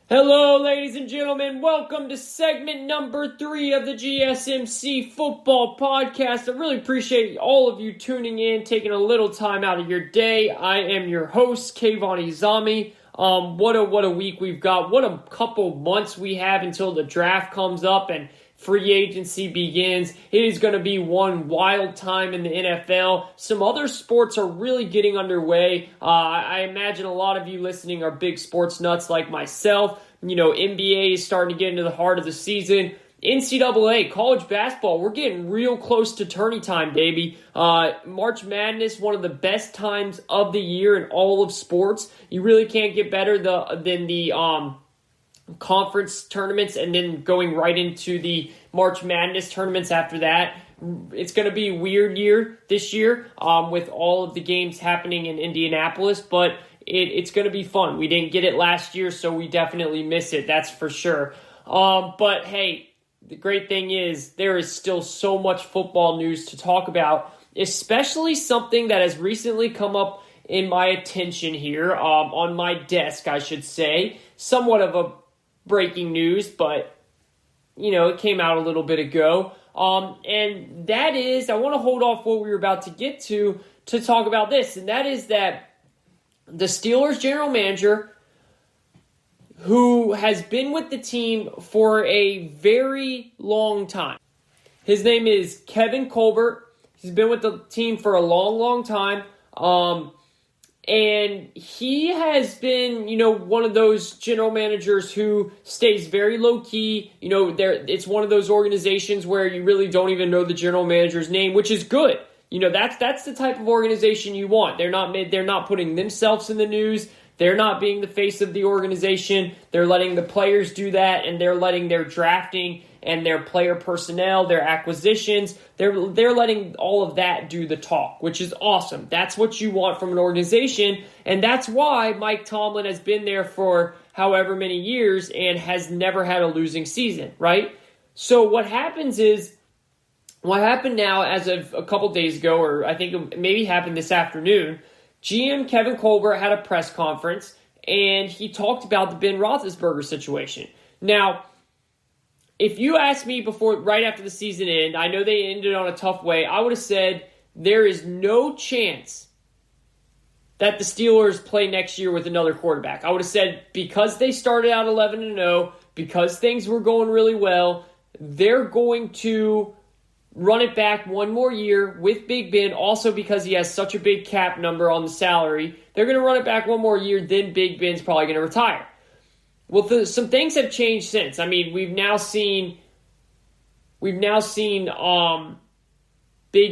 Hello, ladies and gentlemen. Welcome to segment number 3 of the GSMC Football Podcast. I really appreciate all of you tuning in, taking a little time out of your day. I am your host, Kayvon Izami. What a week we've got. What a couple months we have until the draft comes up and free agency begins. It is going to be one wild time in the NFL. Some other sports are really getting underway. I imagine a lot of you listening are big sports nuts like myself. You know, NBA is starting to get into the heart of the season. NCAA, college basketball, we're getting real close to tourney time, baby. March Madness, one of the best times of the year in all of sports. You really can't get better than the conference tournaments and then going right into the March Madness tournaments after that. it's going to be a weird year this year with all of the games happening in Indianapolis, but it's going to be fun. We didn't get it last year, so we definitely miss it. That's for sure. But hey, the great thing is there is still so much football news to talk about, especially something that has recently come up in my attention here, on my desk, I should say. Somewhat of a breaking news, but, it came out a little bit ago. And that is, I want to hold off what we were about to get to talk about this, and that is that the Steelers general manager, who has been with the team for a very long time. His name is Kevin Colbert. He's been with the team for a long, long time. And he has been, one of those general managers who stays very low-key. It's one of those organizations where you really don't even know the general manager's name, which is good. That's the type of organization you want. They're not putting themselves in the news. They're not being the face of the organization. They're letting the players do that, and they're letting their drafting and their player personnel, their acquisitions, they're letting all of that do the talk, which is awesome. That's what you want from an organization, and that's why Mike Tomlin has been there for however many years and has never had a losing season, right? So what happened now as of a couple days ago, or I think it maybe happened this afternoon, GM Kevin Colbert had a press conference, and he talked about the Ben Roethlisberger situation. Now, if you asked me right after the season ended, I know they ended on a tough way, I would have said there is no chance that the Steelers play next year with another quarterback. I would have said because they started out 11-0, because things were going really well, they're going to run it back one more year with Big Ben, also because he has such a big cap number on the salary. They're going to run it back one more year, then Big Ben's probably going to retire. Well, some things have changed since. I mean, we've now seen Big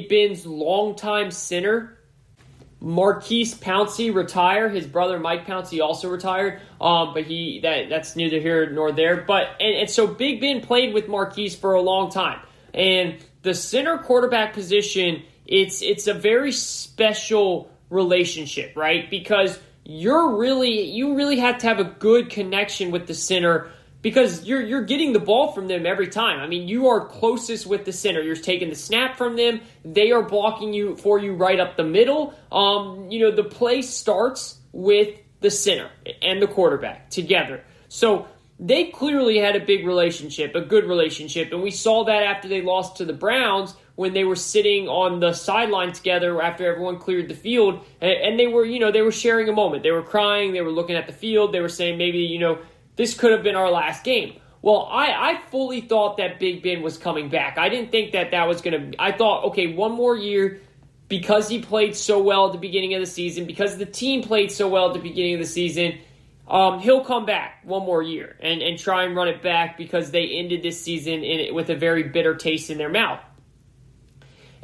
Ben's longtime center, Marquise Pouncey, retire. His brother Mike Pouncey also retired, but that's neither here nor there. But and so Big Ben played with Marquise for a long time, and the center quarterback position, it's a very special relationship, right? Because you really have to have a good connection with the center because you're getting the ball from them every time. I mean, you are closest with the center. You're taking the snap from them. They are blocking for you right up the middle. The play starts with the center and the quarterback together. So they clearly had a big relationship, a good relationship, and we saw that after they lost to the Browns when they were sitting on the sideline together after everyone cleared the field, and they were sharing a moment. They were crying, they were looking at the field, they were saying maybe, this could have been our last game. Well, I fully thought that Big Ben was coming back. I didn't think that was going to, I thought, okay, one more year, because he played so well at the beginning of the season, because the team played so well at the beginning of the season, he'll come back one more year and try and run it back because they ended this season with a very bitter taste in their mouth.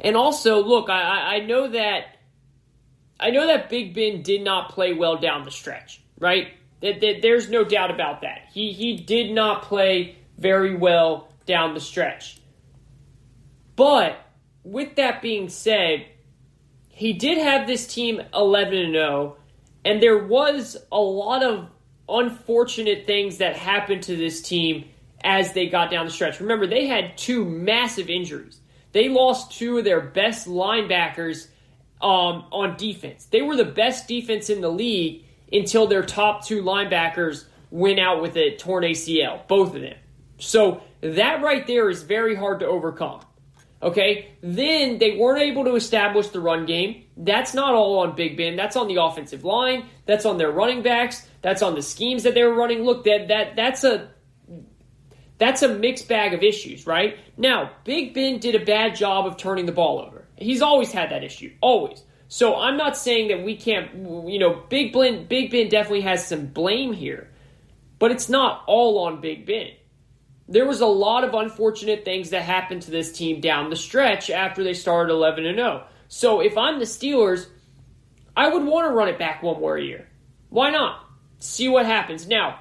And also, look, I know that Big Ben did not play well down the stretch, right? There's no doubt about that. He did not play very well down the stretch. But with that being said, he did have this team 11-0, and there was a lot of unfortunate things that happened to this team as they got down the stretch. Remember, they had two massive injuries. They lost two of their best linebackers on defense. They were the best defense in the league until their top two linebackers went out with a torn ACL, both of them. So that right there is very hard to overcome. Okay? Then they weren't able to establish the run game. That's not all on Big Ben. That's on the offensive line. That's on their running backs. That's on the schemes that they were running. Look, that's a mixed bag of issues, right? Now, Big Ben did a bad job of turning the ball over. He's always had that issue, always. So I'm not saying that we can't, Big Ben definitely has some blame here, but it's not all on Big Ben. There was a lot of unfortunate things that happened to this team down the stretch after they started 11-0. So if I'm the Steelers, I would want to run it back one more year. Why not? See what happens. Now,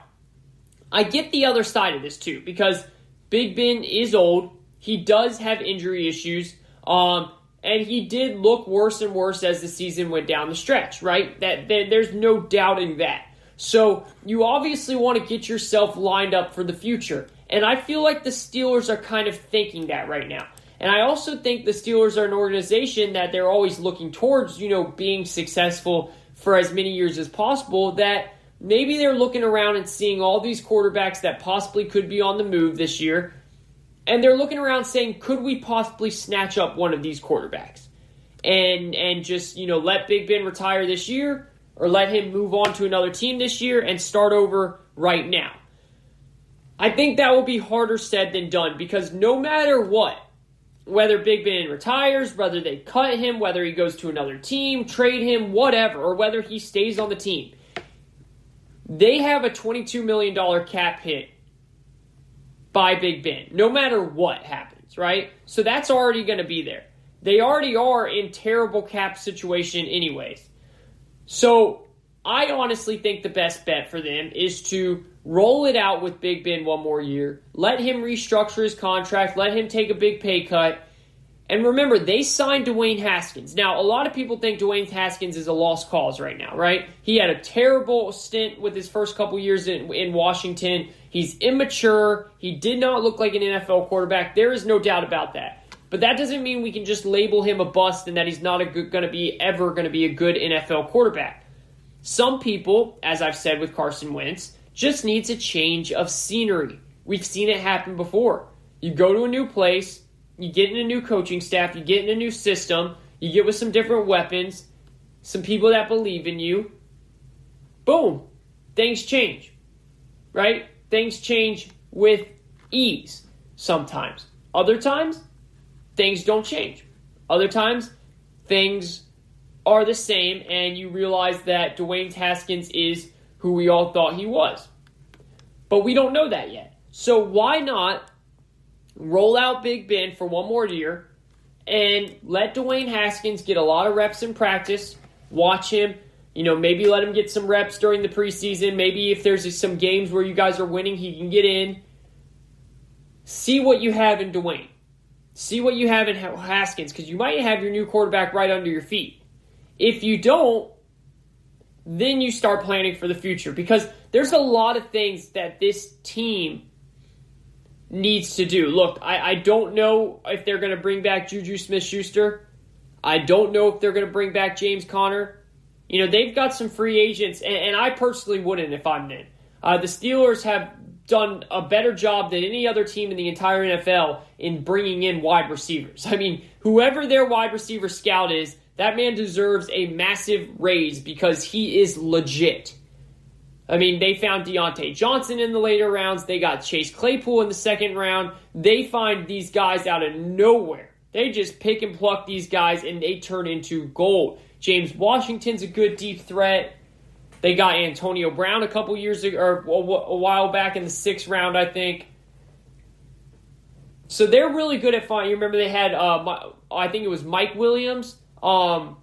I get the other side of this too, because Big Ben is old. He does have injury issues. And he did look worse and worse as the season went down the stretch, right? There's no doubting that. So you obviously want to get yourself lined up for the future. And I feel like the Steelers are kind of thinking that right now. And I also think the Steelers are an organization that they're always looking towards, being successful for as many years as possible, that maybe they're looking around and seeing all these quarterbacks that possibly could be on the move this year. And they're looking around saying, could we possibly snatch up one of these quarterbacks? And just, let Big Ben retire this year, or let him move on to another team this year and start over right now. I think that will be harder said than done, because no matter what, whether Big Ben retires, whether they cut him, whether he goes to another team, trade him, whatever, or whether he stays on the team, they have a $22 million cap hit by Big Ben, no matter what happens, right? So that's already going to be there. They already are in terrible cap situation anyways. So I honestly think the best bet for them is to roll it out with Big Ben one more year, let him restructure his contract, let him take a big pay cut. And remember, they signed Dwayne Haskins. Now, a lot of people think Dwayne Haskins is a lost cause right now, right? He had a terrible stint with his first couple years in Washington. He's immature. He did not look like an NFL quarterback. There is no doubt about that. But that doesn't mean we can just label him a bust and that he's not ever going to be a good NFL quarterback. Some people, as I've said with Carson Wentz, just needs a change of scenery. We've seen it happen before. You go to a new place, you get in a new coaching staff, you get in a new system, you get with some different weapons, some people that believe in you. Boom. Things change. Right? Things change with ease sometimes. Other times, things don't change. Other times, things are the same, and you realize that Dwayne Haskins is who we all thought he was. But we don't know that yet. So why not roll out Big Ben for one more year and let Dwayne Haskins get a lot of reps in practice, watch him, maybe let him get some reps during the preseason. Maybe if there's some games where you guys are winning, he can get in. See what you have in Dwayne. See what you have in Haskins, because you might have your new quarterback right under your feet. If you don't, then you start planning for the future, because there's a lot of things that this team needs to do. Look, I don't know if they're going to bring back Juju Smith-Schuster. I don't know if they're going to bring back James Conner. They've got some free agents, and I personally wouldn't if I'm in. The Steelers have done a better job than any other team in the entire NFL in bringing in wide receivers. I mean, whoever their wide receiver scout is, that man deserves a massive raise because he is legit. I mean, they found Deontay Johnson in the later rounds. They got Chase Claypool in the second round. They find these guys out of nowhere. They just pick and pluck these guys, and they turn into gold. James Washington's a good deep threat. They got Antonio Brown a couple years ago, or a while back in the 6th round, I think. So they're really good at finding. You remember they had, I think it was Mike Williams. I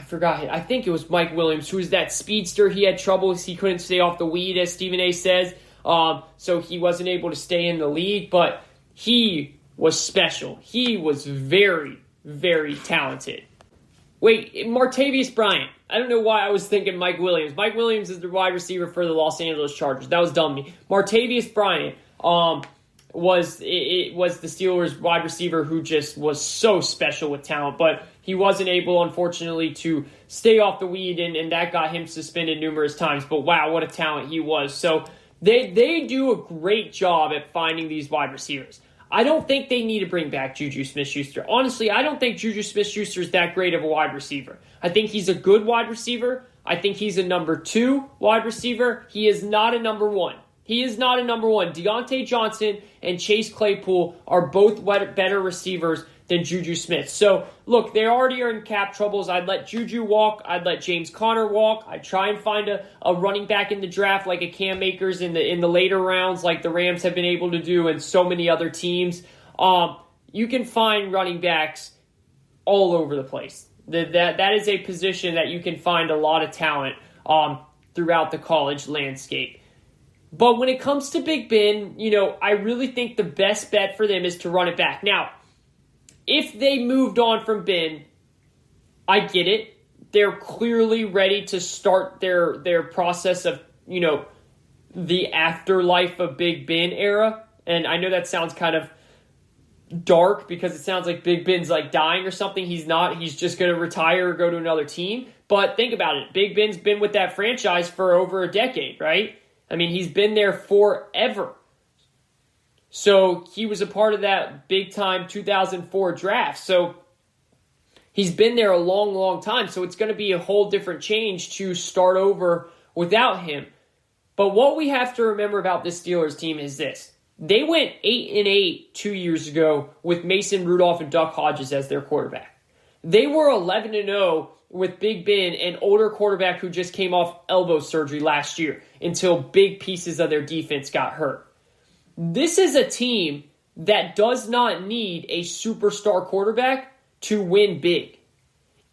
forgot. I think it was Mike Williams, who was that speedster. He had trouble. He couldn't stay off the weed, as Stephen A. says. So he wasn't able to stay in the league. But he was special. He was very, very talented. Wait, Martavius Bryant. I don't know why I was thinking Mike Williams. Mike Williams is the wide receiver for the Los Angeles Chargers. That was dumb me. Martavius Bryant was the Steelers wide receiver who just was so special with talent, but he wasn't able, unfortunately, to stay off the weed, and that got him suspended numerous times. But wow, what a talent he was. So they do a great job at finding these wide receivers. I don't think they need to bring back Juju Smith-Schuster. Honestly, I don't think Juju Smith-Schuster is that great of a wide receiver. I think he's a good wide receiver. I think he's a number 2 wide receiver. He is not a number 1. He is not a number 1. Deontay Johnson and Chase Claypool are both better receivers than Juju Smith. So, look, they already are in cap troubles. I'd let Juju walk. I'd let James Conner walk. I'd try and find a running back in the draft like a Cam Akers in the later rounds, like the Rams have been able to do and so many other teams. You can find running backs all over the place. That is a position that you can find a lot of talent throughout the college landscape. But when it comes to Big Ben, I really think the best bet for them is to run it back. Now, if they moved on from Ben, I get it. They're clearly ready to start their process of, the afterlife of Big Ben era. And I know that sounds kind of dark because it sounds like Big Ben's like dying or something. He's not. He's just going to retire or go to another team. But think about it. Big Ben's been with that franchise for over a decade, right? I mean, he's been there forever. So he was a part of that big-time 2004 draft. So he's been there a long, long time. So it's going to be a whole different change to start over without him. But what we have to remember about this Steelers team is this. They went 8-8 2 years ago with Mason Rudolph and Duck Hodges as their quarterback. They were 11-0 with Big Ben, an older quarterback who just came off elbow surgery last year until big pieces of their defense got hurt. This is a team that does not need a superstar quarterback to win big.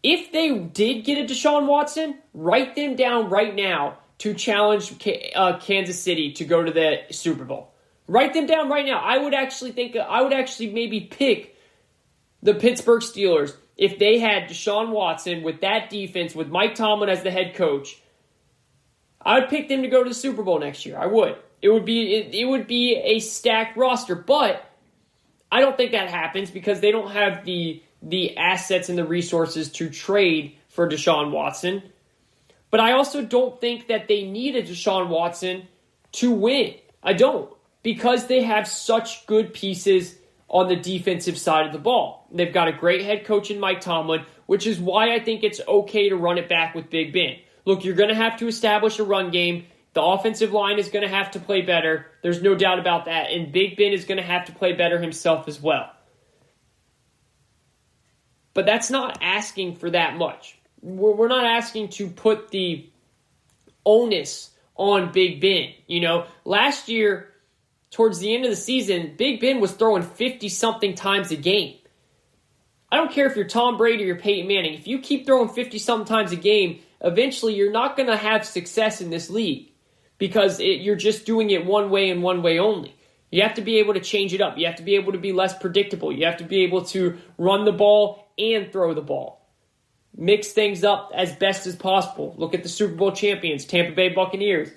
If they did get a Deshaun Watson, write them down right now to challenge Kansas City to go to the Super Bowl. Write them down right now. I would actually maybe pick the Pittsburgh Steelers if they had Deshaun Watson with that defense, with Mike Tomlin as the head coach. I would pick them to go to the Super Bowl next year. I would. It would be a stacked roster, but I don't think that happens because they don't have the assets and the resources to trade for Deshaun Watson. But I also don't think that they need a Deshaun Watson to win. I don't, because they have such good pieces on the defensive side of the ball. They've got a great head coach in Mike Tomlin, which is why I think it's okay to run it back with Big Ben. Look, you're going to have to establish a run game. The offensive line is going to have to play better. There's no doubt about that. And Big Ben is going to have to play better himself as well. But that's not asking for that much. We're not asking to put the onus on Big Ben. Last year, towards the end of the season, Big Ben was throwing 50-something times a game. I don't care if you're Tom Brady or you're Peyton Manning. If you keep throwing 50-something times a game, eventually you're not going to have success in this league because you're just doing it one way and one way only. You have to be able to change it up. You have to be able to be less predictable. You have to be able to run the ball and throw the ball. Mix things up as best as possible. Look at the Super Bowl champions, Tampa Bay Buccaneers.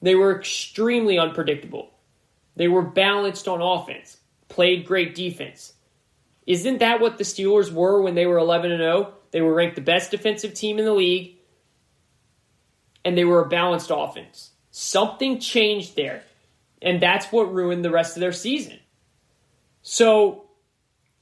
They were extremely unpredictable. They were balanced on offense, played great defense. Isn't that what the Steelers were when they were 11-0? They were ranked the best defensive team in the league, and they were a balanced offense. Something changed there, and that's what ruined the rest of their season. So,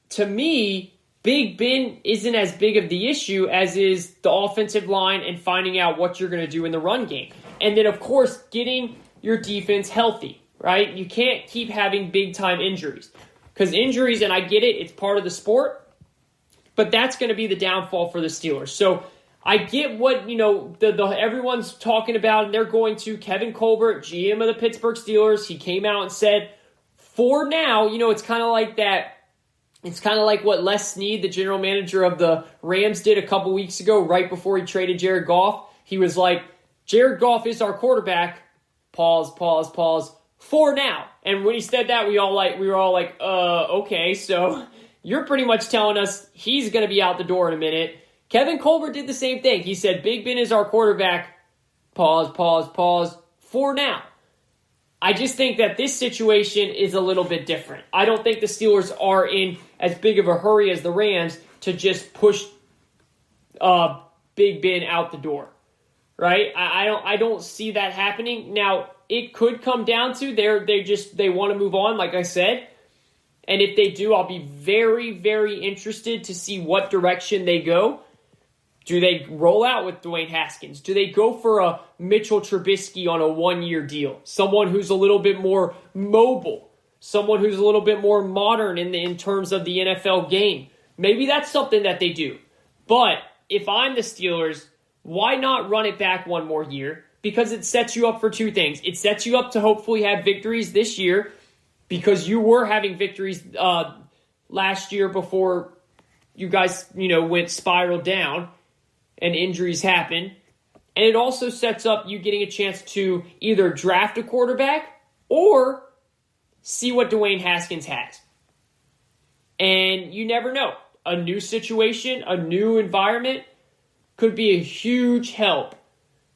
to me, Big Ben isn't as big of the issue as is the offensive line and finding out what you're going to do in the run game. And then, of course, getting your defense healthy, right? You can't keep having big-time injuries. Because injuries, and I get it, it's part of the sport, but that's going to be the downfall for the Steelers. So I get what, everyone's talking about, and they're going to. Kevin Colbert, GM of the Pittsburgh Steelers, he came out and said, for now, it's kind of like that. It's kind of like what Les Snead, the general manager of the Rams, did a couple weeks ago, right before he traded Jared Goff. He was like, Jared Goff is our quarterback. Pause. For now. And when he said that, we were all like, okay, so you're pretty much telling us he's going to be out the door in a minute. Kevin Colbert did the same thing. He said, Big Ben is our quarterback. Pause. For now. I just think that this situation is a little bit different. I don't think the Steelers are in as big of a hurry as the Rams to just push Big Ben out the door. Right? I don't see that happening. Now, it could come down to they want to move on, like I said. And if they do, I'll be very, very interested to see what direction they go. Do they roll out with Dwayne Haskins? Do they go for a Mitchell Trubisky on a one-year deal? Someone who's a little bit more mobile. Someone who's a little bit more modern in terms of the NFL game. Maybe that's something that they do. But if I'm the Steelers, why not run it back one more year? Because it sets you up for two things. It sets you up to hopefully have victories this year because you were having victories last year before you guys, went spiral down and injuries happened. And it also sets up you getting a chance to either draft a quarterback or see what Dwayne Haskins has. And you never know. A new situation, a new environment could be a huge help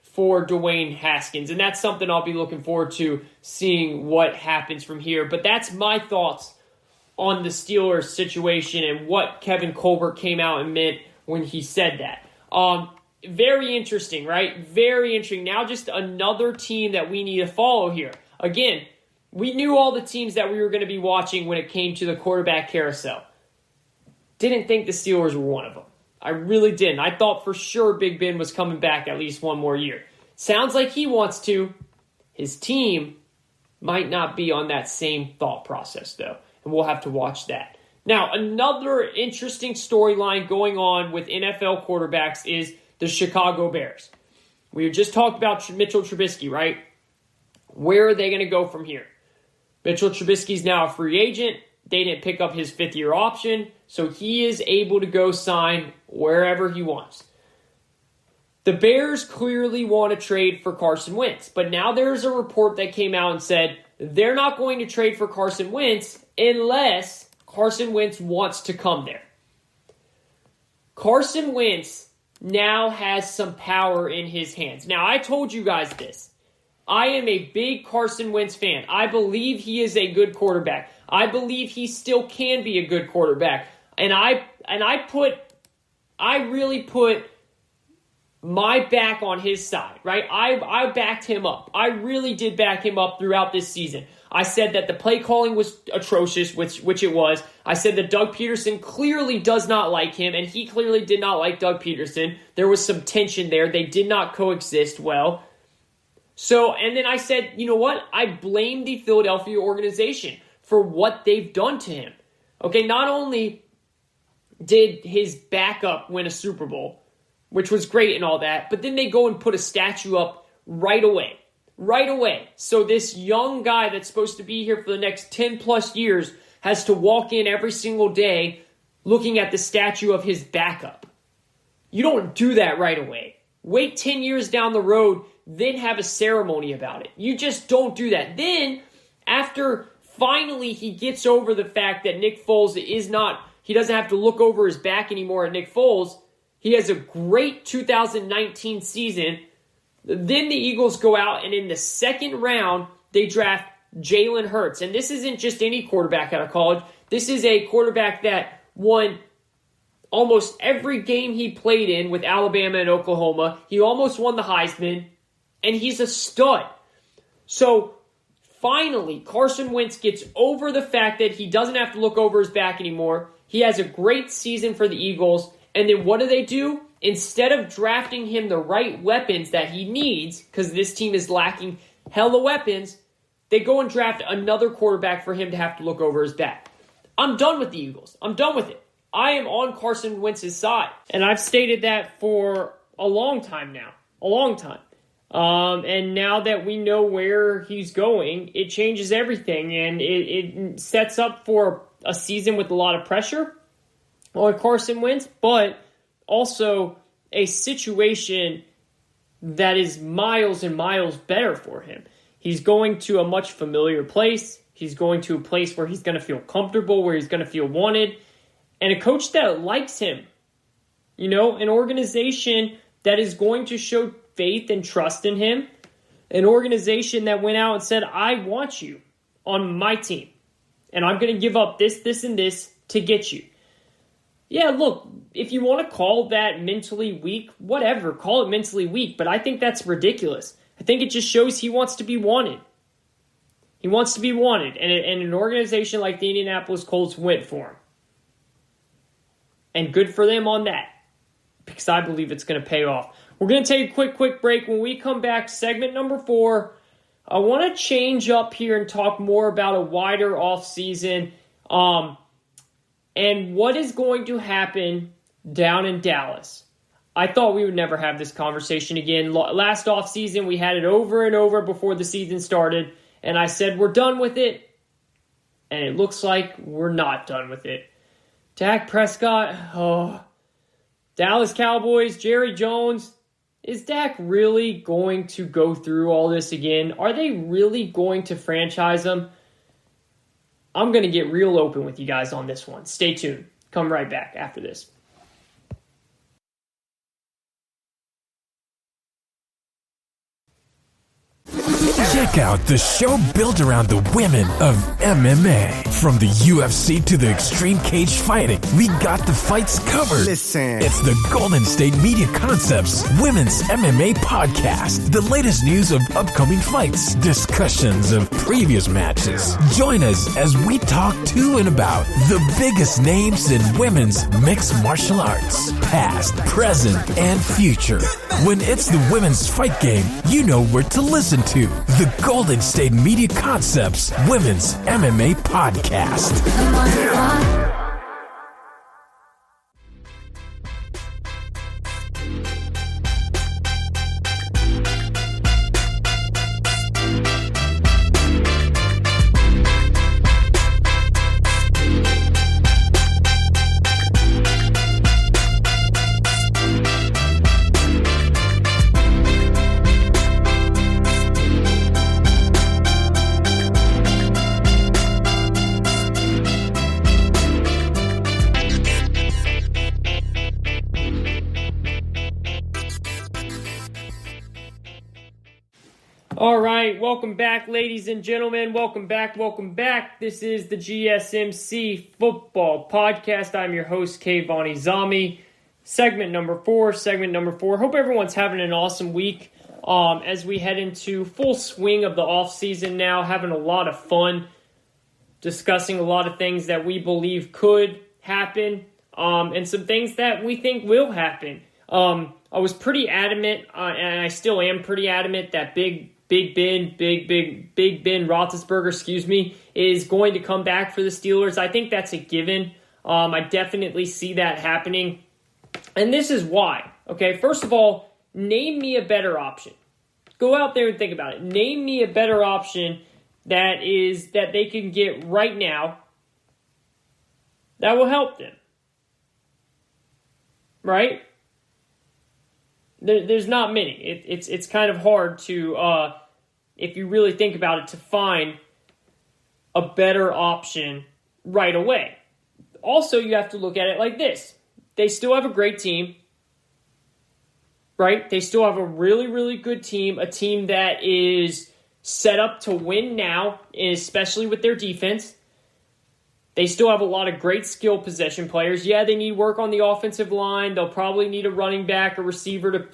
for Dwayne Haskins. And that's something I'll be looking forward to seeing what happens from here. But that's my thoughts on the Steelers situation and what Kevin Colbert came out and meant when he said that. Very interesting, right? Very interesting. Now just another team that we need to follow here. Again, we knew all the teams that we were going to be watching when it came to the quarterback carousel. Didn't think the Steelers were one of them. I really didn't. I thought for sure Big Ben was coming back at least one more year. Sounds like he wants to. His team might not be on that same thought process, though, and we'll have to watch that. Now, another interesting storyline going on with NFL quarterbacks is the Chicago Bears. We just talked about Mitchell Trubisky, right? Where are they going to go from here? Mitchell Trubisky's now a free agent. They didn't pick up his fifth-year option, so he is able to go sign wherever he wants. The Bears clearly want to trade for Carson Wentz, but now there's a report that came out and said they're not going to trade for Carson Wentz unless Carson Wentz wants to come there. Carson Wentz now has some power in his hands. Now, I told you guys this. I am a big Carson Wentz fan. I believe he is a good quarterback. I believe he still can be a good quarterback. And I really put my back on his side, right? I backed him up. I really did back him up throughout this season. I said that the play calling was atrocious, which it was. I said that Doug Peterson clearly does not like him, and he clearly did not like Doug Peterson. There was some tension there. They did not coexist well. So, and then I said, you know what? I blame the Philadelphia organization for what they've done to him. Okay, not only did his backup win a Super Bowl, which was great and all that, but then they go and put a statue up right away. Right away. So this young guy that's supposed to be here for the next 10 plus years has to walk in every single day looking at the statue of his backup. You don't do that right away. Wait 10 years down the road, then have a ceremony about it. You just don't do that. Then, after finally he gets over the fact that Nick Foles he doesn't have to look over his back anymore at Nick Foles. He has a great 2019 season. Then the Eagles go out and in the second round, they draft Jalen Hurts. And this isn't just any quarterback out of college. This is a quarterback that won almost every game he played in with Alabama and Oklahoma. He almost won the Heisman. And he's a stud. So, finally, Carson Wentz gets over the fact that he doesn't have to look over his back anymore. He has a great season for the Eagles. And then what do? Instead of drafting him the right weapons that he needs, because this team is lacking hella weapons, they go and draft another quarterback for him to have to look over his back. I'm done with the Eagles. I'm done with it. I am on Carson Wentz's side. And I've stated that for a long time now. A long time. And now that we know where he's going, it changes everything, and it sets up for a season with a lot of pressure on Carson Wentz, but also a situation that is miles and miles better for him. He's going to a much familiar place. He's going to a place where he's going to feel comfortable, where he's going to feel wanted, and a coach that likes him. You know, an organization that is going to show faith and trust in him. An organization that went out and said, I want you on my team. And I'm going to give up this, this, and this to get you. Yeah, look, if you want to call that mentally weak, whatever, call it mentally weak. But I think that's ridiculous. I think it just shows he wants to be wanted. He wants to be wanted. And an organization like the Indianapolis Colts went for him. And good for them on that. Because I believe it's going to pay off. We're going to take a quick break. When we come back, segment number 4, I want to change up here and talk more about a wider offseason and what is going to happen down in Dallas. I thought we would never have this conversation again. Last offseason, we had it over and over before the season started, and I said we're done with it, and it looks like we're not done with it. Dak Prescott, Dallas Cowboys, Jerry Jones. Is Dak really going to go through all this again? Are they really going to franchise him? I'm going to get real open with you guys on this one. Stay tuned. Come right back after this. Check out the show built around the women of MMA. From the UFC to the extreme cage fighting, we got the fights covered. Listen. It's the Golden State Media Concepts Women's MMA Podcast. The latest news of upcoming fights, discussions of previous matches. Join us as we talk to and about the biggest names in women's mixed martial arts, past, present, and future. When it's the women's fight game, you know where to listen to. The Golden State Media Concepts Women's MMA Podcast. All right, welcome back, ladies and gentlemen. Welcome back. This is the GSMC Football Podcast. I'm your host, Kayvon Izami. Segment number four. Hope everyone's having an awesome week as we head into full swing of the offseason now, having a lot of fun, discussing a lot of things that we believe could happen and some things that we think will happen. I was pretty adamant, and I still am pretty adamant, that Big Ben Roethlisberger, is going to come back for the Steelers. I think that's a given. I definitely see that happening. And this is why. Okay, first of all, name me a better option. Go out there and think about it. Name me a better option that they can get right now that will help them. Right? There's not many. It's kind of hard to, if you really think about it, to find a better option right away. Also, you have to look at it like this. They still have a great team, right? They still have a really, really good team, a team that is set up to win now, especially with their defense. They still have a lot of great skill possession players. Yeah, they need work on the offensive line. They'll probably need a running back, a receiver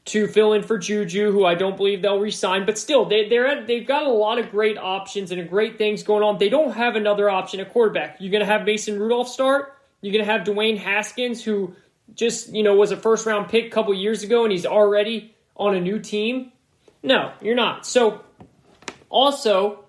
to fill in for Juju, who I don't believe they'll re-sign. But still, they've got a lot of great options and great things going on. They don't have another option at quarterback. You're going to have Mason Rudolph start. You're going to have Dwayne Haskins, who just was a first-round pick a couple years ago, and he's already on a new team. No, you're not. So, also,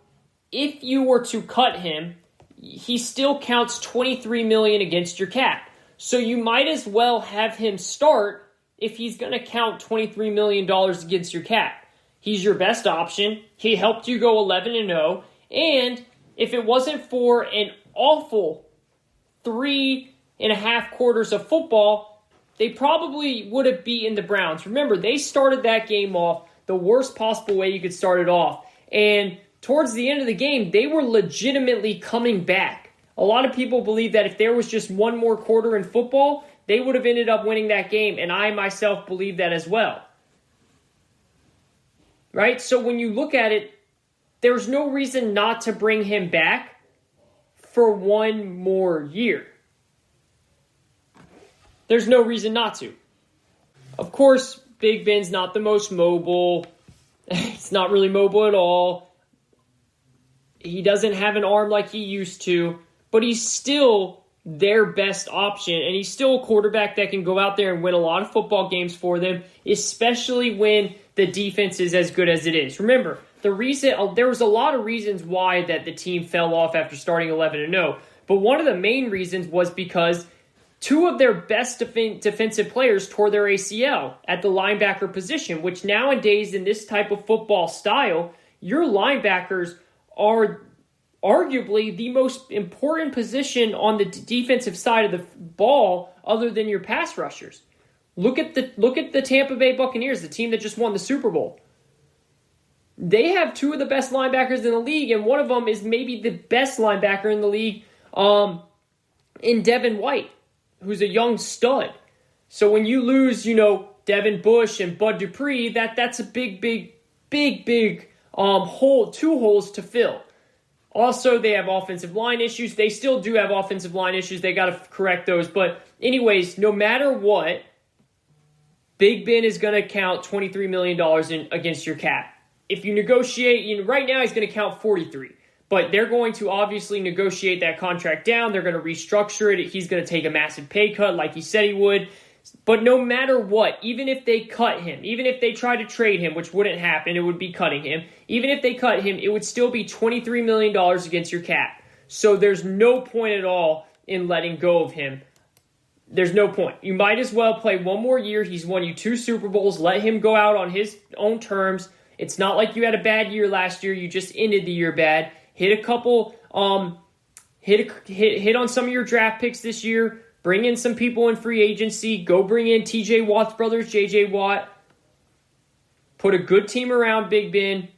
if you were to cut him, he still counts $23 million against your cap. So you might as well have him start if he's going to count $23 million against your cap. He's your best option. He helped you go 11-0. And if it wasn't for an awful 3.5 quarters of football, they probably would have beaten the Browns. Remember, they started that game off the worst possible way you could start it off. And towards the end of the game, they were legitimately coming back. A lot of people believe that if there was just one more quarter in football, they would have ended up winning that game, and I myself believe that as well. Right? So when you look at it, there's no reason not to bring him back for one more year. There's no reason not to. Of course, Big Ben's not the most mobile. It's not really mobile at all. He doesn't have an arm like he used to, but he's still their best option, and he's still a quarterback that can go out there and win a lot of football games for them, especially when the defense is as good as it is. Remember, there was a lot of reasons why that the team fell off after starting 11-0, but one of the main reasons was because two of their best defensive players tore their ACL at the linebacker position, which nowadays in this type of football style, your linebackers are arguably the most important position on the defensive side of the ball other than your pass rushers. Look at the Tampa Bay Buccaneers, the team that just won the Super Bowl. they have two of the best linebackers in the league, and one of them is maybe the best linebacker in the league in Devin White, who's a young stud. So when you lose, Devin Bush and Bud Dupree, that's a big hole, two holes to fill. Also, they have offensive line issues. They still do have offensive line issues. They got to correct those. But anyways, no matter what, Big Ben is going to count $23 million against your cap. If you negotiate, right now he's going to count 43. But they're going to obviously negotiate that contract down. They're going to restructure it. He's going to take a massive pay cut like he said he would. But no matter what, even if they cut him, even if they try to trade him, which wouldn't happen, it would be cutting him. Even if they cut him, it would still be $23 million against your cap. So there's no point at all in letting go of him. There's no point. You might as well play one more year. He's won you 2 Super Bowls. Let him go out on his own terms. It's not like you had a bad year last year. You just ended the year bad. Hit a couple, hit on some of your draft picks this year. Bring in some people in free agency. Go bring in T.J. Watt's brothers, J.J. Watt. Put a good team around Big Ben.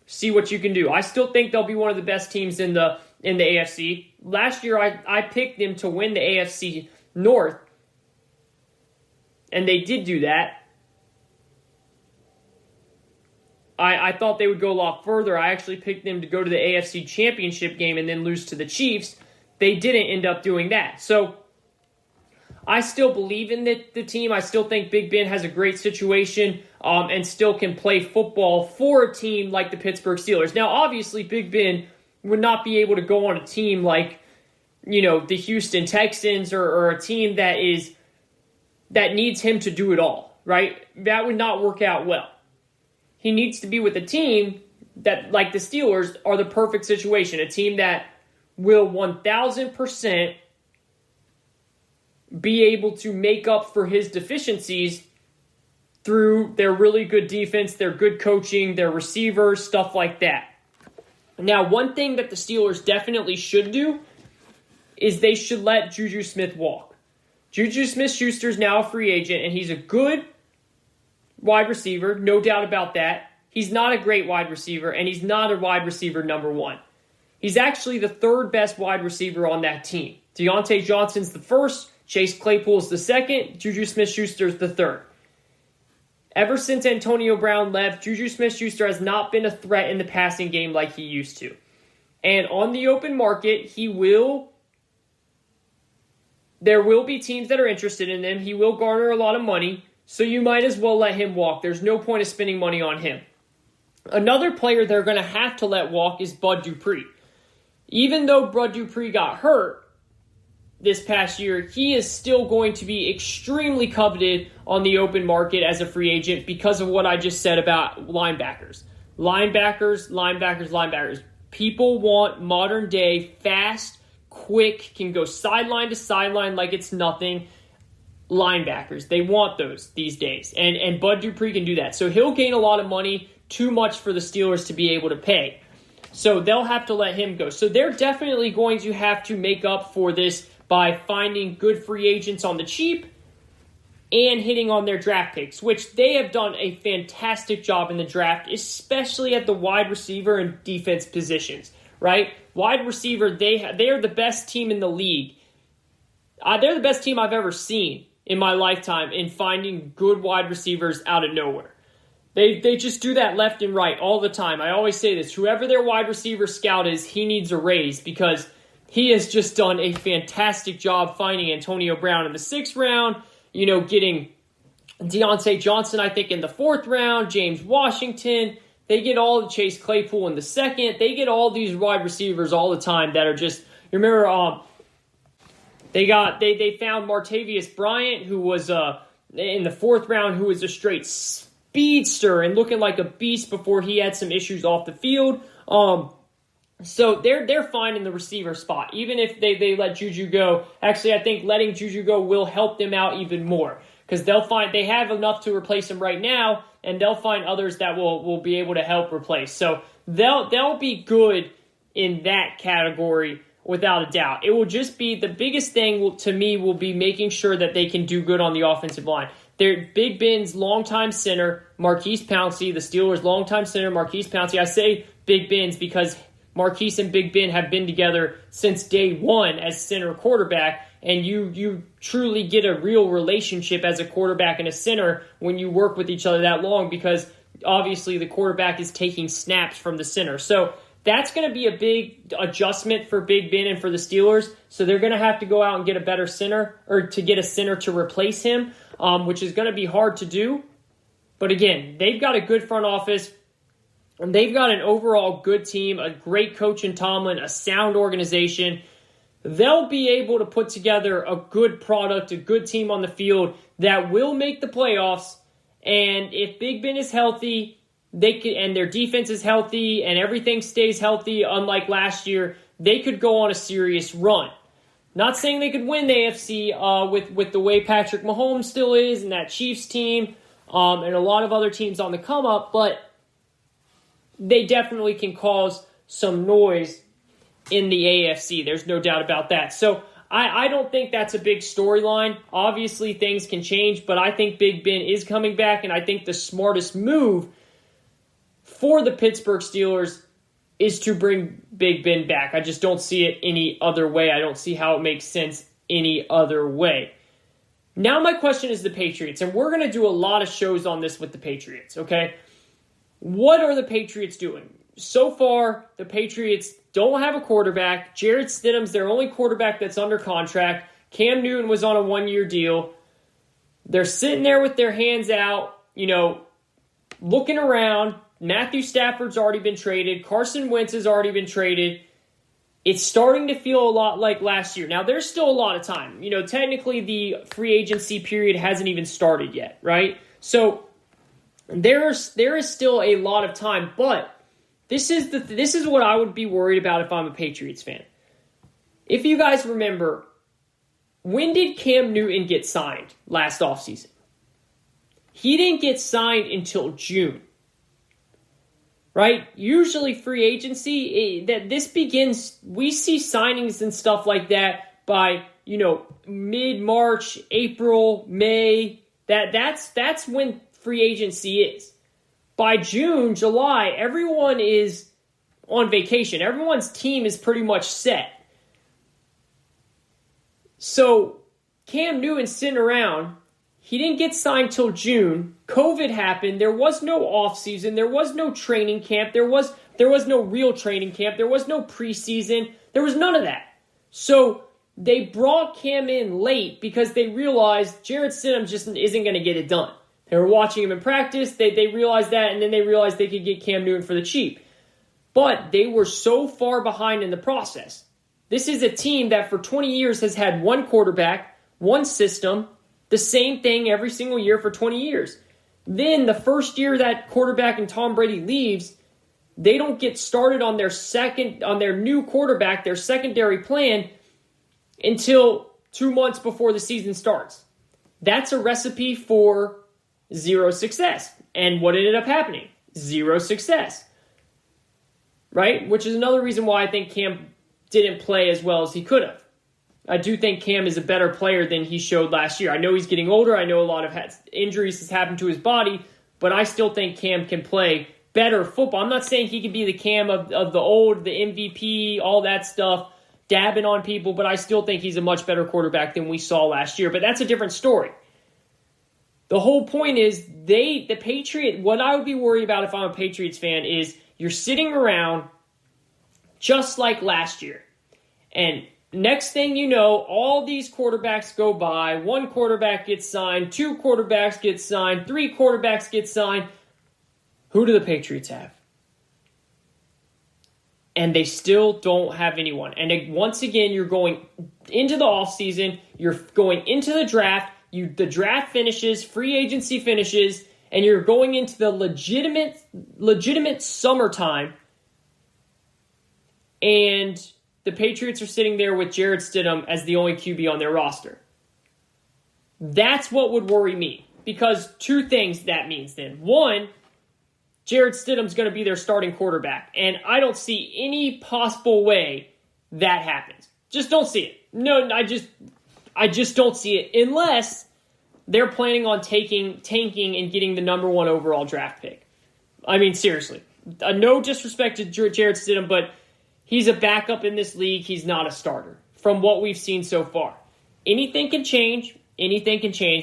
See what you can do. I still think they'll be one of the best teams in the AFC. Last year, I picked them to win the AFC North, and they did do that. I thought they would go a lot further. I actually picked them to go to the AFC Championship game and then lose to the Chiefs. They didn't end up doing that. So I still believe in the team. I still think Big Ben has a great situation and still can play football for a team like the Pittsburgh Steelers. Now, obviously, Big Ben would not be able to go on a team like, the Houston Texans or a team that needs him to do it all, right? That would not work out well. He needs to be with a team that, like the Steelers, are the perfect situation. A team that will 1,000% be able to make up for his deficiencies through their really good defense, their good coaching, their receivers, stuff like that. Now, one thing that the Steelers definitely should do is they should let Juju Smith walk. Juju Smith-Schuster is now a free agent, and he's a good wide receiver, no doubt about that. He's not a great wide receiver, and he's not a wide receiver number 1. He's actually the 3rd best wide receiver on that team. Deontay Johnson's the 1st, Chase Claypool's the 2nd, Juju Smith-Schuster's the 3rd. Ever since Antonio Brown left, Juju Smith-Schuster has not been a threat in the passing game like he used to. And on the open market, there will be teams that are interested in him. He will garner a lot of money, so you might as well let him walk. There's no point of spending money on him. Another player they're going to have to let walk is Bud Dupree. Even though Bud Dupree got hurt this past year, he is still going to be extremely coveted on the open market as a free agent because of what I just said about linebackers. Linebackers. People want modern day, fast, quick, can go sideline to sideline like it's nothing linebackers. They want those these days. And Bud Dupree can do that. So he'll gain a lot of money, too much for the Steelers to be able to pay. So they'll have to let him go. So they're definitely going to have to make up for this by finding good free agents on the cheap and hitting on their draft picks, which they have done a fantastic job in the draft, especially at the wide receiver and defense positions, right? Wide receiver, they are the best team in the league. They're the best team I've ever seen in my lifetime in finding good wide receivers out of nowhere. They just do that left and right all the time. I always say this, whoever their wide receiver scout is, he needs a raise because he has just done a fantastic job finding Antonio Brown in the 6th round, getting Deontay Johnson, I think, in the 4th round, James Washington. They get all the Chase Claypool in the 2nd. They get all these wide receivers all the time that are just, you remember, they found Martavius Bryant, who was in the 4th round, who was a straight speedster and looking like a beast before he had some issues off the field. So they're fine in the receiver spot, even if they let Juju go. Actually, I think letting Juju go will help them out even more because they have enough to replace him right now, and they'll find others that will be able to help replace. So they'll be good in that category without a doubt. It will just be the biggest thing to me will be making sure that they can do good on the offensive line. Big Ben's longtime center, Marquise Pouncey, the Steelers' longtime center, Marquise Pouncey. I say Big Ben's because Marquise and Big Ben have been together since day one as center quarterback, and you truly get a real relationship as a quarterback and a center when you work with each other that long, because obviously the quarterback is taking snaps from the center. So that's going to be a big adjustment for Big Ben and for the Steelers. So they're going to have to go out and get a better center, or to get a center to replace him, which is going to be hard to do. But again, they've got a good front office, and they've got an overall good team, a great coach in Tomlin, a sound organization. They'll be able to put together a good product, a good team on the field that will make the playoffs. And if Big Ben is healthy, and their defense is healthy, and everything stays healthy, unlike last year, they could go on a serious run. Not saying they could win the AFC with the way Patrick Mahomes still is, and that Chiefs team, and a lot of other teams on the come up, but they definitely can cause some noise in the AFC. There's no doubt about that. So I don't think that's a big storyline. Obviously, things can change, but I think Big Ben is coming back, and I think the smartest move for the Pittsburgh Steelers is to bring Big Ben back. I just don't see it any other way. I don't see how it makes sense any other way. Now my question is the Patriots, and we're going to do a lot of shows on this with the Patriots, okay? What are the Patriots doing? So far, the Patriots don't have a quarterback. Jarrett Stidham's their only quarterback that's under contract. Cam Newton was on a one-year deal. They're sitting there with their hands out, looking around. Matthew Stafford's already been traded. Carson Wentz has already been traded. It's starting to feel a lot like last year. Now, there's still a lot of time. Technically, the free agency period hasn't even started yet, right? So there is still a lot of time, but this is what I would be worried about if I'm a Patriots fan. If you guys remember, when did Cam Newton get signed last offseason? He didn't get signed until June. Right? Usually free agency, that this begins, we see signings and stuff like that by, mid-March, April, May. That's when free agency is. By June, July, everyone is on vacation. Everyone's team is pretty much set. So Cam Newton's sitting around. He didn't get signed till June. COVID happened. There was no offseason. There was no training camp. There was no real training camp. There was no preseason. There was none of that. So they brought Cam in late because they realized Jarrett Stidham just isn't going to get it done. They were watching him in practice. They realized that, and then they realized they could get Cam Newton for the cheap. But they were so far behind in the process. This is a team that for 20 years has had one quarterback, one system, the same thing every single year for 20 years. Then the first year that quarterback and Tom Brady leaves, they don't get started on their new quarterback, their secondary plan, until 2 months before the season starts. That's a recipe for zero success. And what ended up happening? Zero success. Right? Which is another reason why I think Cam didn't play as well as he could have. I do think Cam is a better player than he showed last year. I know he's getting older. I know a lot of injuries has happened to his body, but I still think Cam can play better football. I'm not saying he could be the Cam of the old, the MVP, all that stuff, dabbing on people, but I still think he's a much better quarterback than we saw last year. But that's a different story. The whole point is what I would be worried about if I'm a Patriots fan is you're sitting around just like last year. And next thing you know, all these quarterbacks go by. One quarterback gets signed. Two quarterbacks get signed. Three quarterbacks get signed. Who do the Patriots have? And they still don't have anyone. And once again, you're going into the offseason. You're going into the draft. The draft finishes. Free agency finishes. And you're going into the legitimate summertime. And the Patriots are sitting there with Jarrett Stidham as the only QB on their roster. That's what would worry me. Because two things that means then. One, Jarrett Stidham's going to be their starting quarterback. And I don't see any possible way that happens. Just don't see it. No, I just don't see it. Unless they're planning on tanking and getting the number 1 overall draft pick. I mean, seriously. No disrespect to Jarrett Stidham, but he's a backup in this league. He's not a starter from what we've seen so far. Anything can change,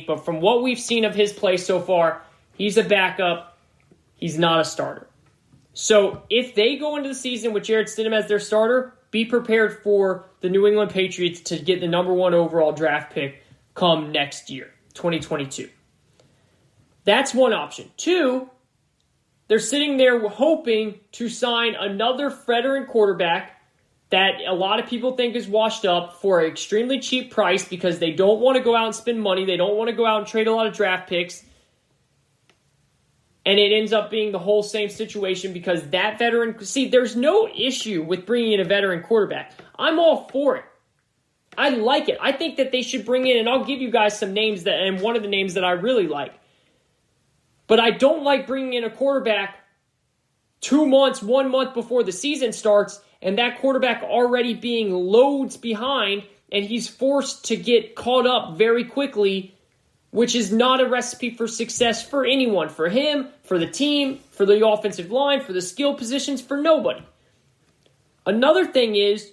but from what we've seen of his play so far, he's a backup. He's not a starter. So if they go into the season with Jarrett Stidham as their starter, be prepared for the New England Patriots to get the number 1 overall draft pick come next year, 2022. That's one option. 2, they're sitting there hoping to sign another veteran quarterback that a lot of people think is washed up for an extremely cheap price because they don't want to go out and spend money. They don't want to go out and trade a lot of draft picks. And it ends up being the whole same situation because that veteran... See, there's no issue with bringing in a veteran quarterback. I'm all for it. I like it. I think that they should bring in, and I'll give you guys some names, and one of the names that I really like. But I don't like bringing in a quarterback 2 months, 1 month before the season starts, and that quarterback already being loads behind, and he's forced to get caught up very quickly, which is not a recipe for success for anyone, for him, for the team, for the offensive line, for the skill positions, for nobody. Another thing is,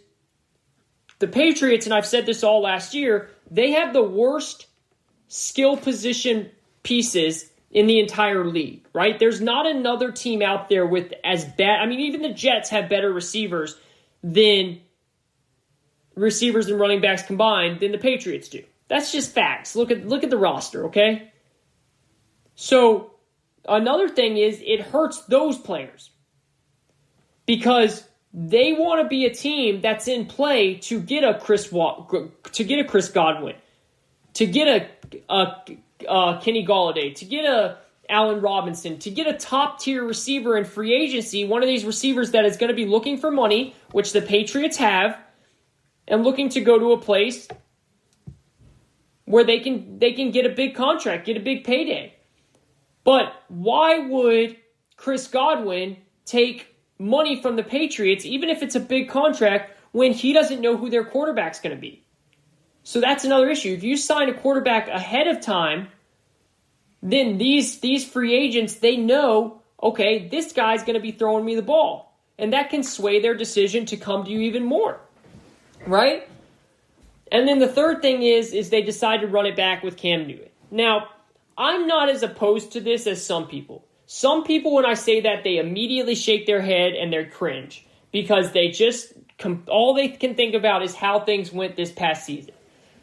the Patriots, and I've said this all last year, they have the worst skill position pieces in the entire league, right? There's not another team out there with as bad... I mean, even the Jets have better receivers and running backs combined than the Patriots do. That's just facts. Look at the roster, okay? So, another thing is, it hurts those players because they want to be a team that's in play to get a Chris Godwin, to get a Kenny Golladay, to get a Allen Robinson, to get a top-tier receiver in free agency, one of these receivers that is going to be looking for money, which the Patriots have, and looking to go to a place where they can get a big contract, get a big payday. But why would Chris Godwin take money from the Patriots, even if it's a big contract, when he doesn't know who their quarterback's going to be? So that's another issue. If you sign a quarterback ahead of time, then these free agents, they know, okay, this guy's going to be throwing me the ball. And that can sway their decision to come to you even more, right? And then the third thing is they decide to run it back with Cam Newton. Now, I'm not as opposed to this as some people. Some people, when I say that, they immediately shake their head and they're cringe because they just, all they can think about is how things went this past season.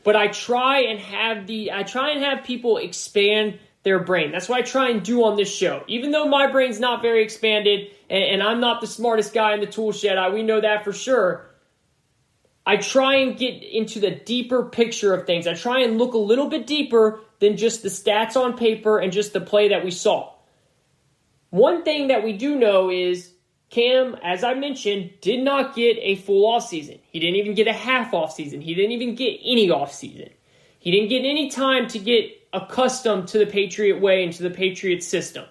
But I try and have people expand their brain. That's what I try and do on this show. Even though my brain's not very expanded and I'm not the smartest guy in the tool shed, we know that for sure. I try and get into the deeper picture of things. I try and look a little bit deeper than just the stats on paper and just the play that we saw. One thing that we do know is Cam, as I mentioned, did not get a full offseason. He didn't even get a half offseason. He didn't even get any offseason. He didn't get any time to get accustomed to the Patriot way and to the Patriot system.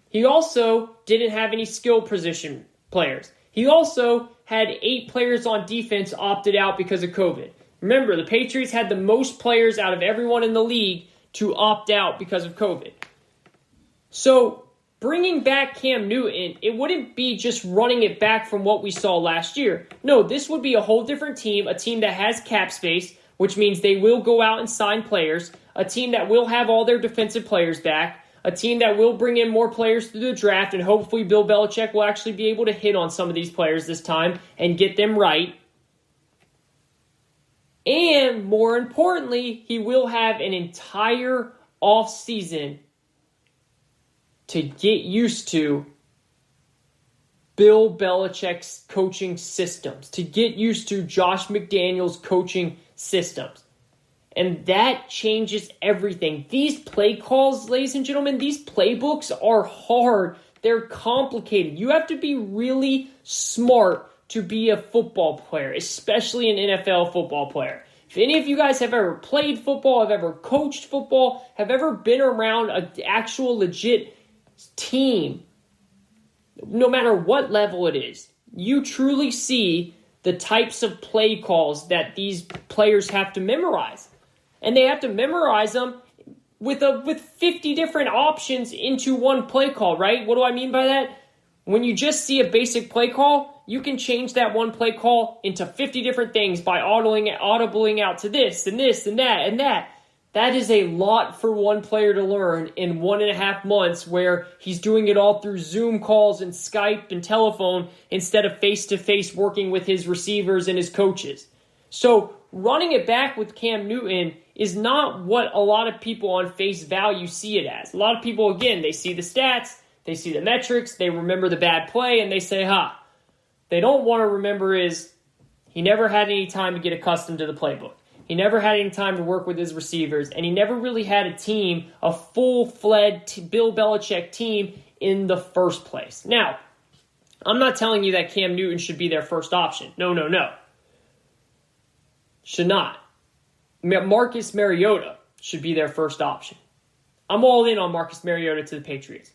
He also didn't have any skill position players. He also had 8 players on defense opted out because of COVID. Remember, the Patriots had the most players out of everyone in the league to opt out because of COVID. So, bringing back Cam Newton, it wouldn't be just running it back from what we saw last year. No, this would be a whole different team, a team that has cap space, which means they will go out and sign players, a team that will have all their defensive players back, a team that will bring in more players through the draft, and hopefully Bill Belichick will actually be able to hit on some of these players this time and get them right. And more importantly, he will have an entire offseason to get used to Bill Belichick's coaching systems, to get used to Josh McDaniels' coaching systems. And that changes everything. These play calls, ladies and gentlemen, these playbooks are hard. They're complicated. You have to be really smart to be a football player, especially an NFL football player. If any of you guys have ever played football, have ever coached football, have ever been around an actual legit team, no matter what level it is, you truly see the types of play calls that these players have to memorize. And they have to memorize them with 50 different options into one play call, right? What do I mean by that? When you just see a basic play call, you can change that one play call into 50 different things by audibling out to this and this and that and that. That is a lot for one player to learn in 1.5 months, where he's doing it all through Zoom calls and Skype and telephone instead of face-to-face working with his receivers and his coaches. So running it back with Cam Newton is not what a lot of people on face value see it as. A lot of people, again, they see the stats, they see the metrics, they remember the bad play, and they say, They don't want to remember is he never had any time to get accustomed to the playbook. He never had any time to work with his receivers, and he never really had a team, a full-fledged Bill Belichick team in the first place. Now, I'm not telling you that Cam Newton should be their first option. No. Should not. Marcus Mariota should be their first option. I'm all in on Marcus Mariota to the Patriots.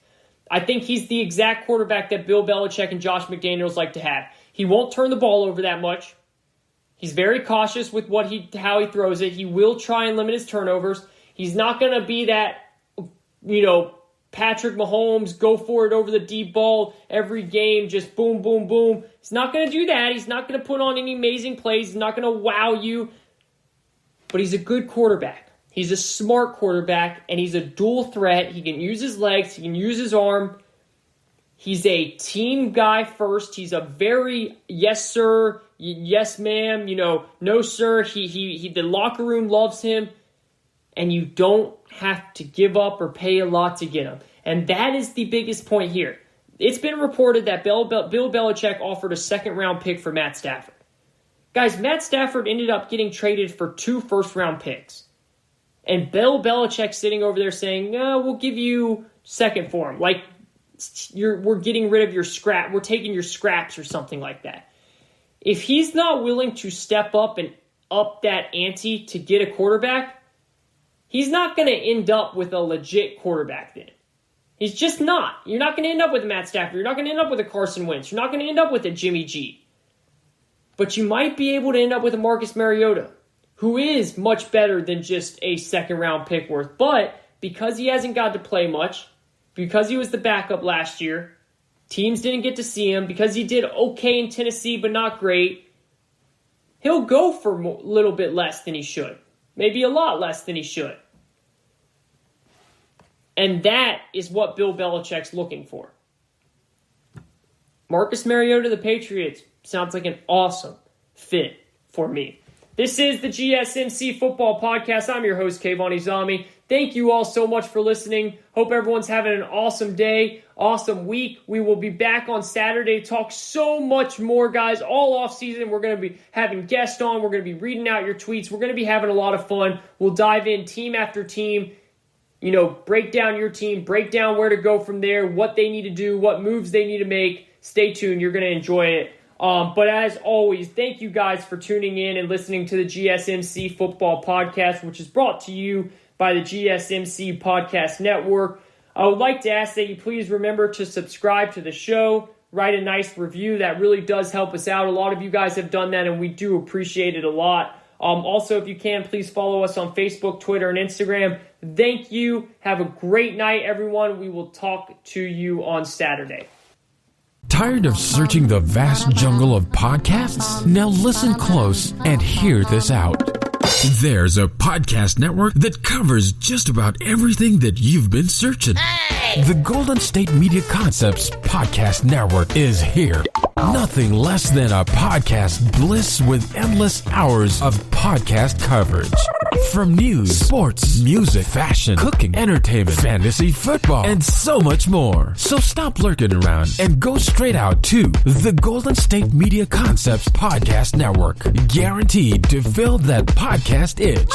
I think he's the exact quarterback that Bill Belichick and Josh McDaniels like to have. He won't turn the ball over that much. He's very cautious with how he throws it. He will try and limit his turnovers. He's not going to be that, Patrick Mahomes, go for it over the deep ball every game, just boom, boom, boom. He's not going to do that. He's not going to put on any amazing plays. He's not going to wow you. But he's a good quarterback. He's a smart quarterback, and he's a dual threat. He can use his legs. He can use his arm. He's a team guy first. He's a very yes, sir, yes, ma'am, no, sir. He the locker room loves him, and you don't have to give up or pay a lot to get him. And that is the biggest point here. It's been reported that Bill Belichick offered a second-round pick for Matt Stafford. Guys, Matt Stafford ended up getting traded for 2 first-round picks. And Bill Belichick sitting over there saying, no, we'll give you second for him. Like, we're getting rid of your scrap. We're taking your scraps or something like that. If he's not willing to step up and up that ante to get a quarterback, he's not going to end up with a legit quarterback then. He's just not. You're not going to end up with a Matt Stafford. You're not going to end up with a Carson Wentz. You're not going to end up with a Jimmy G. But you might be able to end up with a Marcus Mariota, who is much better than just a second-round pick worth. But because he hasn't got to play much, because he was the backup last year, teams didn't get to see him, because he did okay in Tennessee but not great, he'll go for a little bit less than he should. Maybe a lot less than he should. And that is what Bill Belichick's looking for. Marcus Mariota, the Patriots, sounds like an awesome fit for me. This is the GSMC Football Podcast. I'm your host, Kayvon Izami. Thank you all so much for listening. Hope everyone's having an awesome day, awesome week. We will be back on Saturday to talk so much more, guys. All off season, we're going to be having guests on. We're going to be reading out your tweets. We're going to be having a lot of fun. We'll dive in team after team, break down your team, break down where to go from there, what they need to do, what moves they need to make. Stay tuned. You're going to enjoy it. But as always, thank you guys for tuning in and listening to the GSMC Football Podcast, which is brought to you by the GSMC Podcast Network. I would like to ask that you please remember to subscribe to the show, write a nice review. That really does help us out. A lot of you guys have done that, and we do appreciate it a lot. Also, if you can, please follow us on Facebook, Twitter, and Instagram. Thank you. Have a great night, everyone. We will talk to you on Saturday. Tired of searching the vast jungle of podcasts? Now listen close and hear this out. There's a podcast network that covers just about everything that you've been searching. Hey! The Golden State Media Concepts Podcast Network is here. Nothing less than a podcast bliss with endless hours of podcast coverage. From news, sports, music, fashion, cooking, entertainment, fantasy, football, and so much more. So stop lurking around and go straight out to the Golden State Media Concepts Podcast Network. Guaranteed to fill that podcast itch.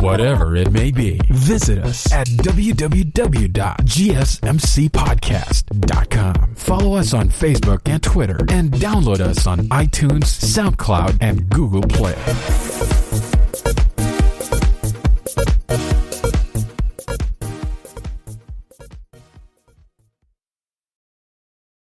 Whatever it may be. Visit us at www.gsmcpodcast.com. Follow us on Facebook and Twitter, and download us on iTunes, SoundCloud, and Google Play.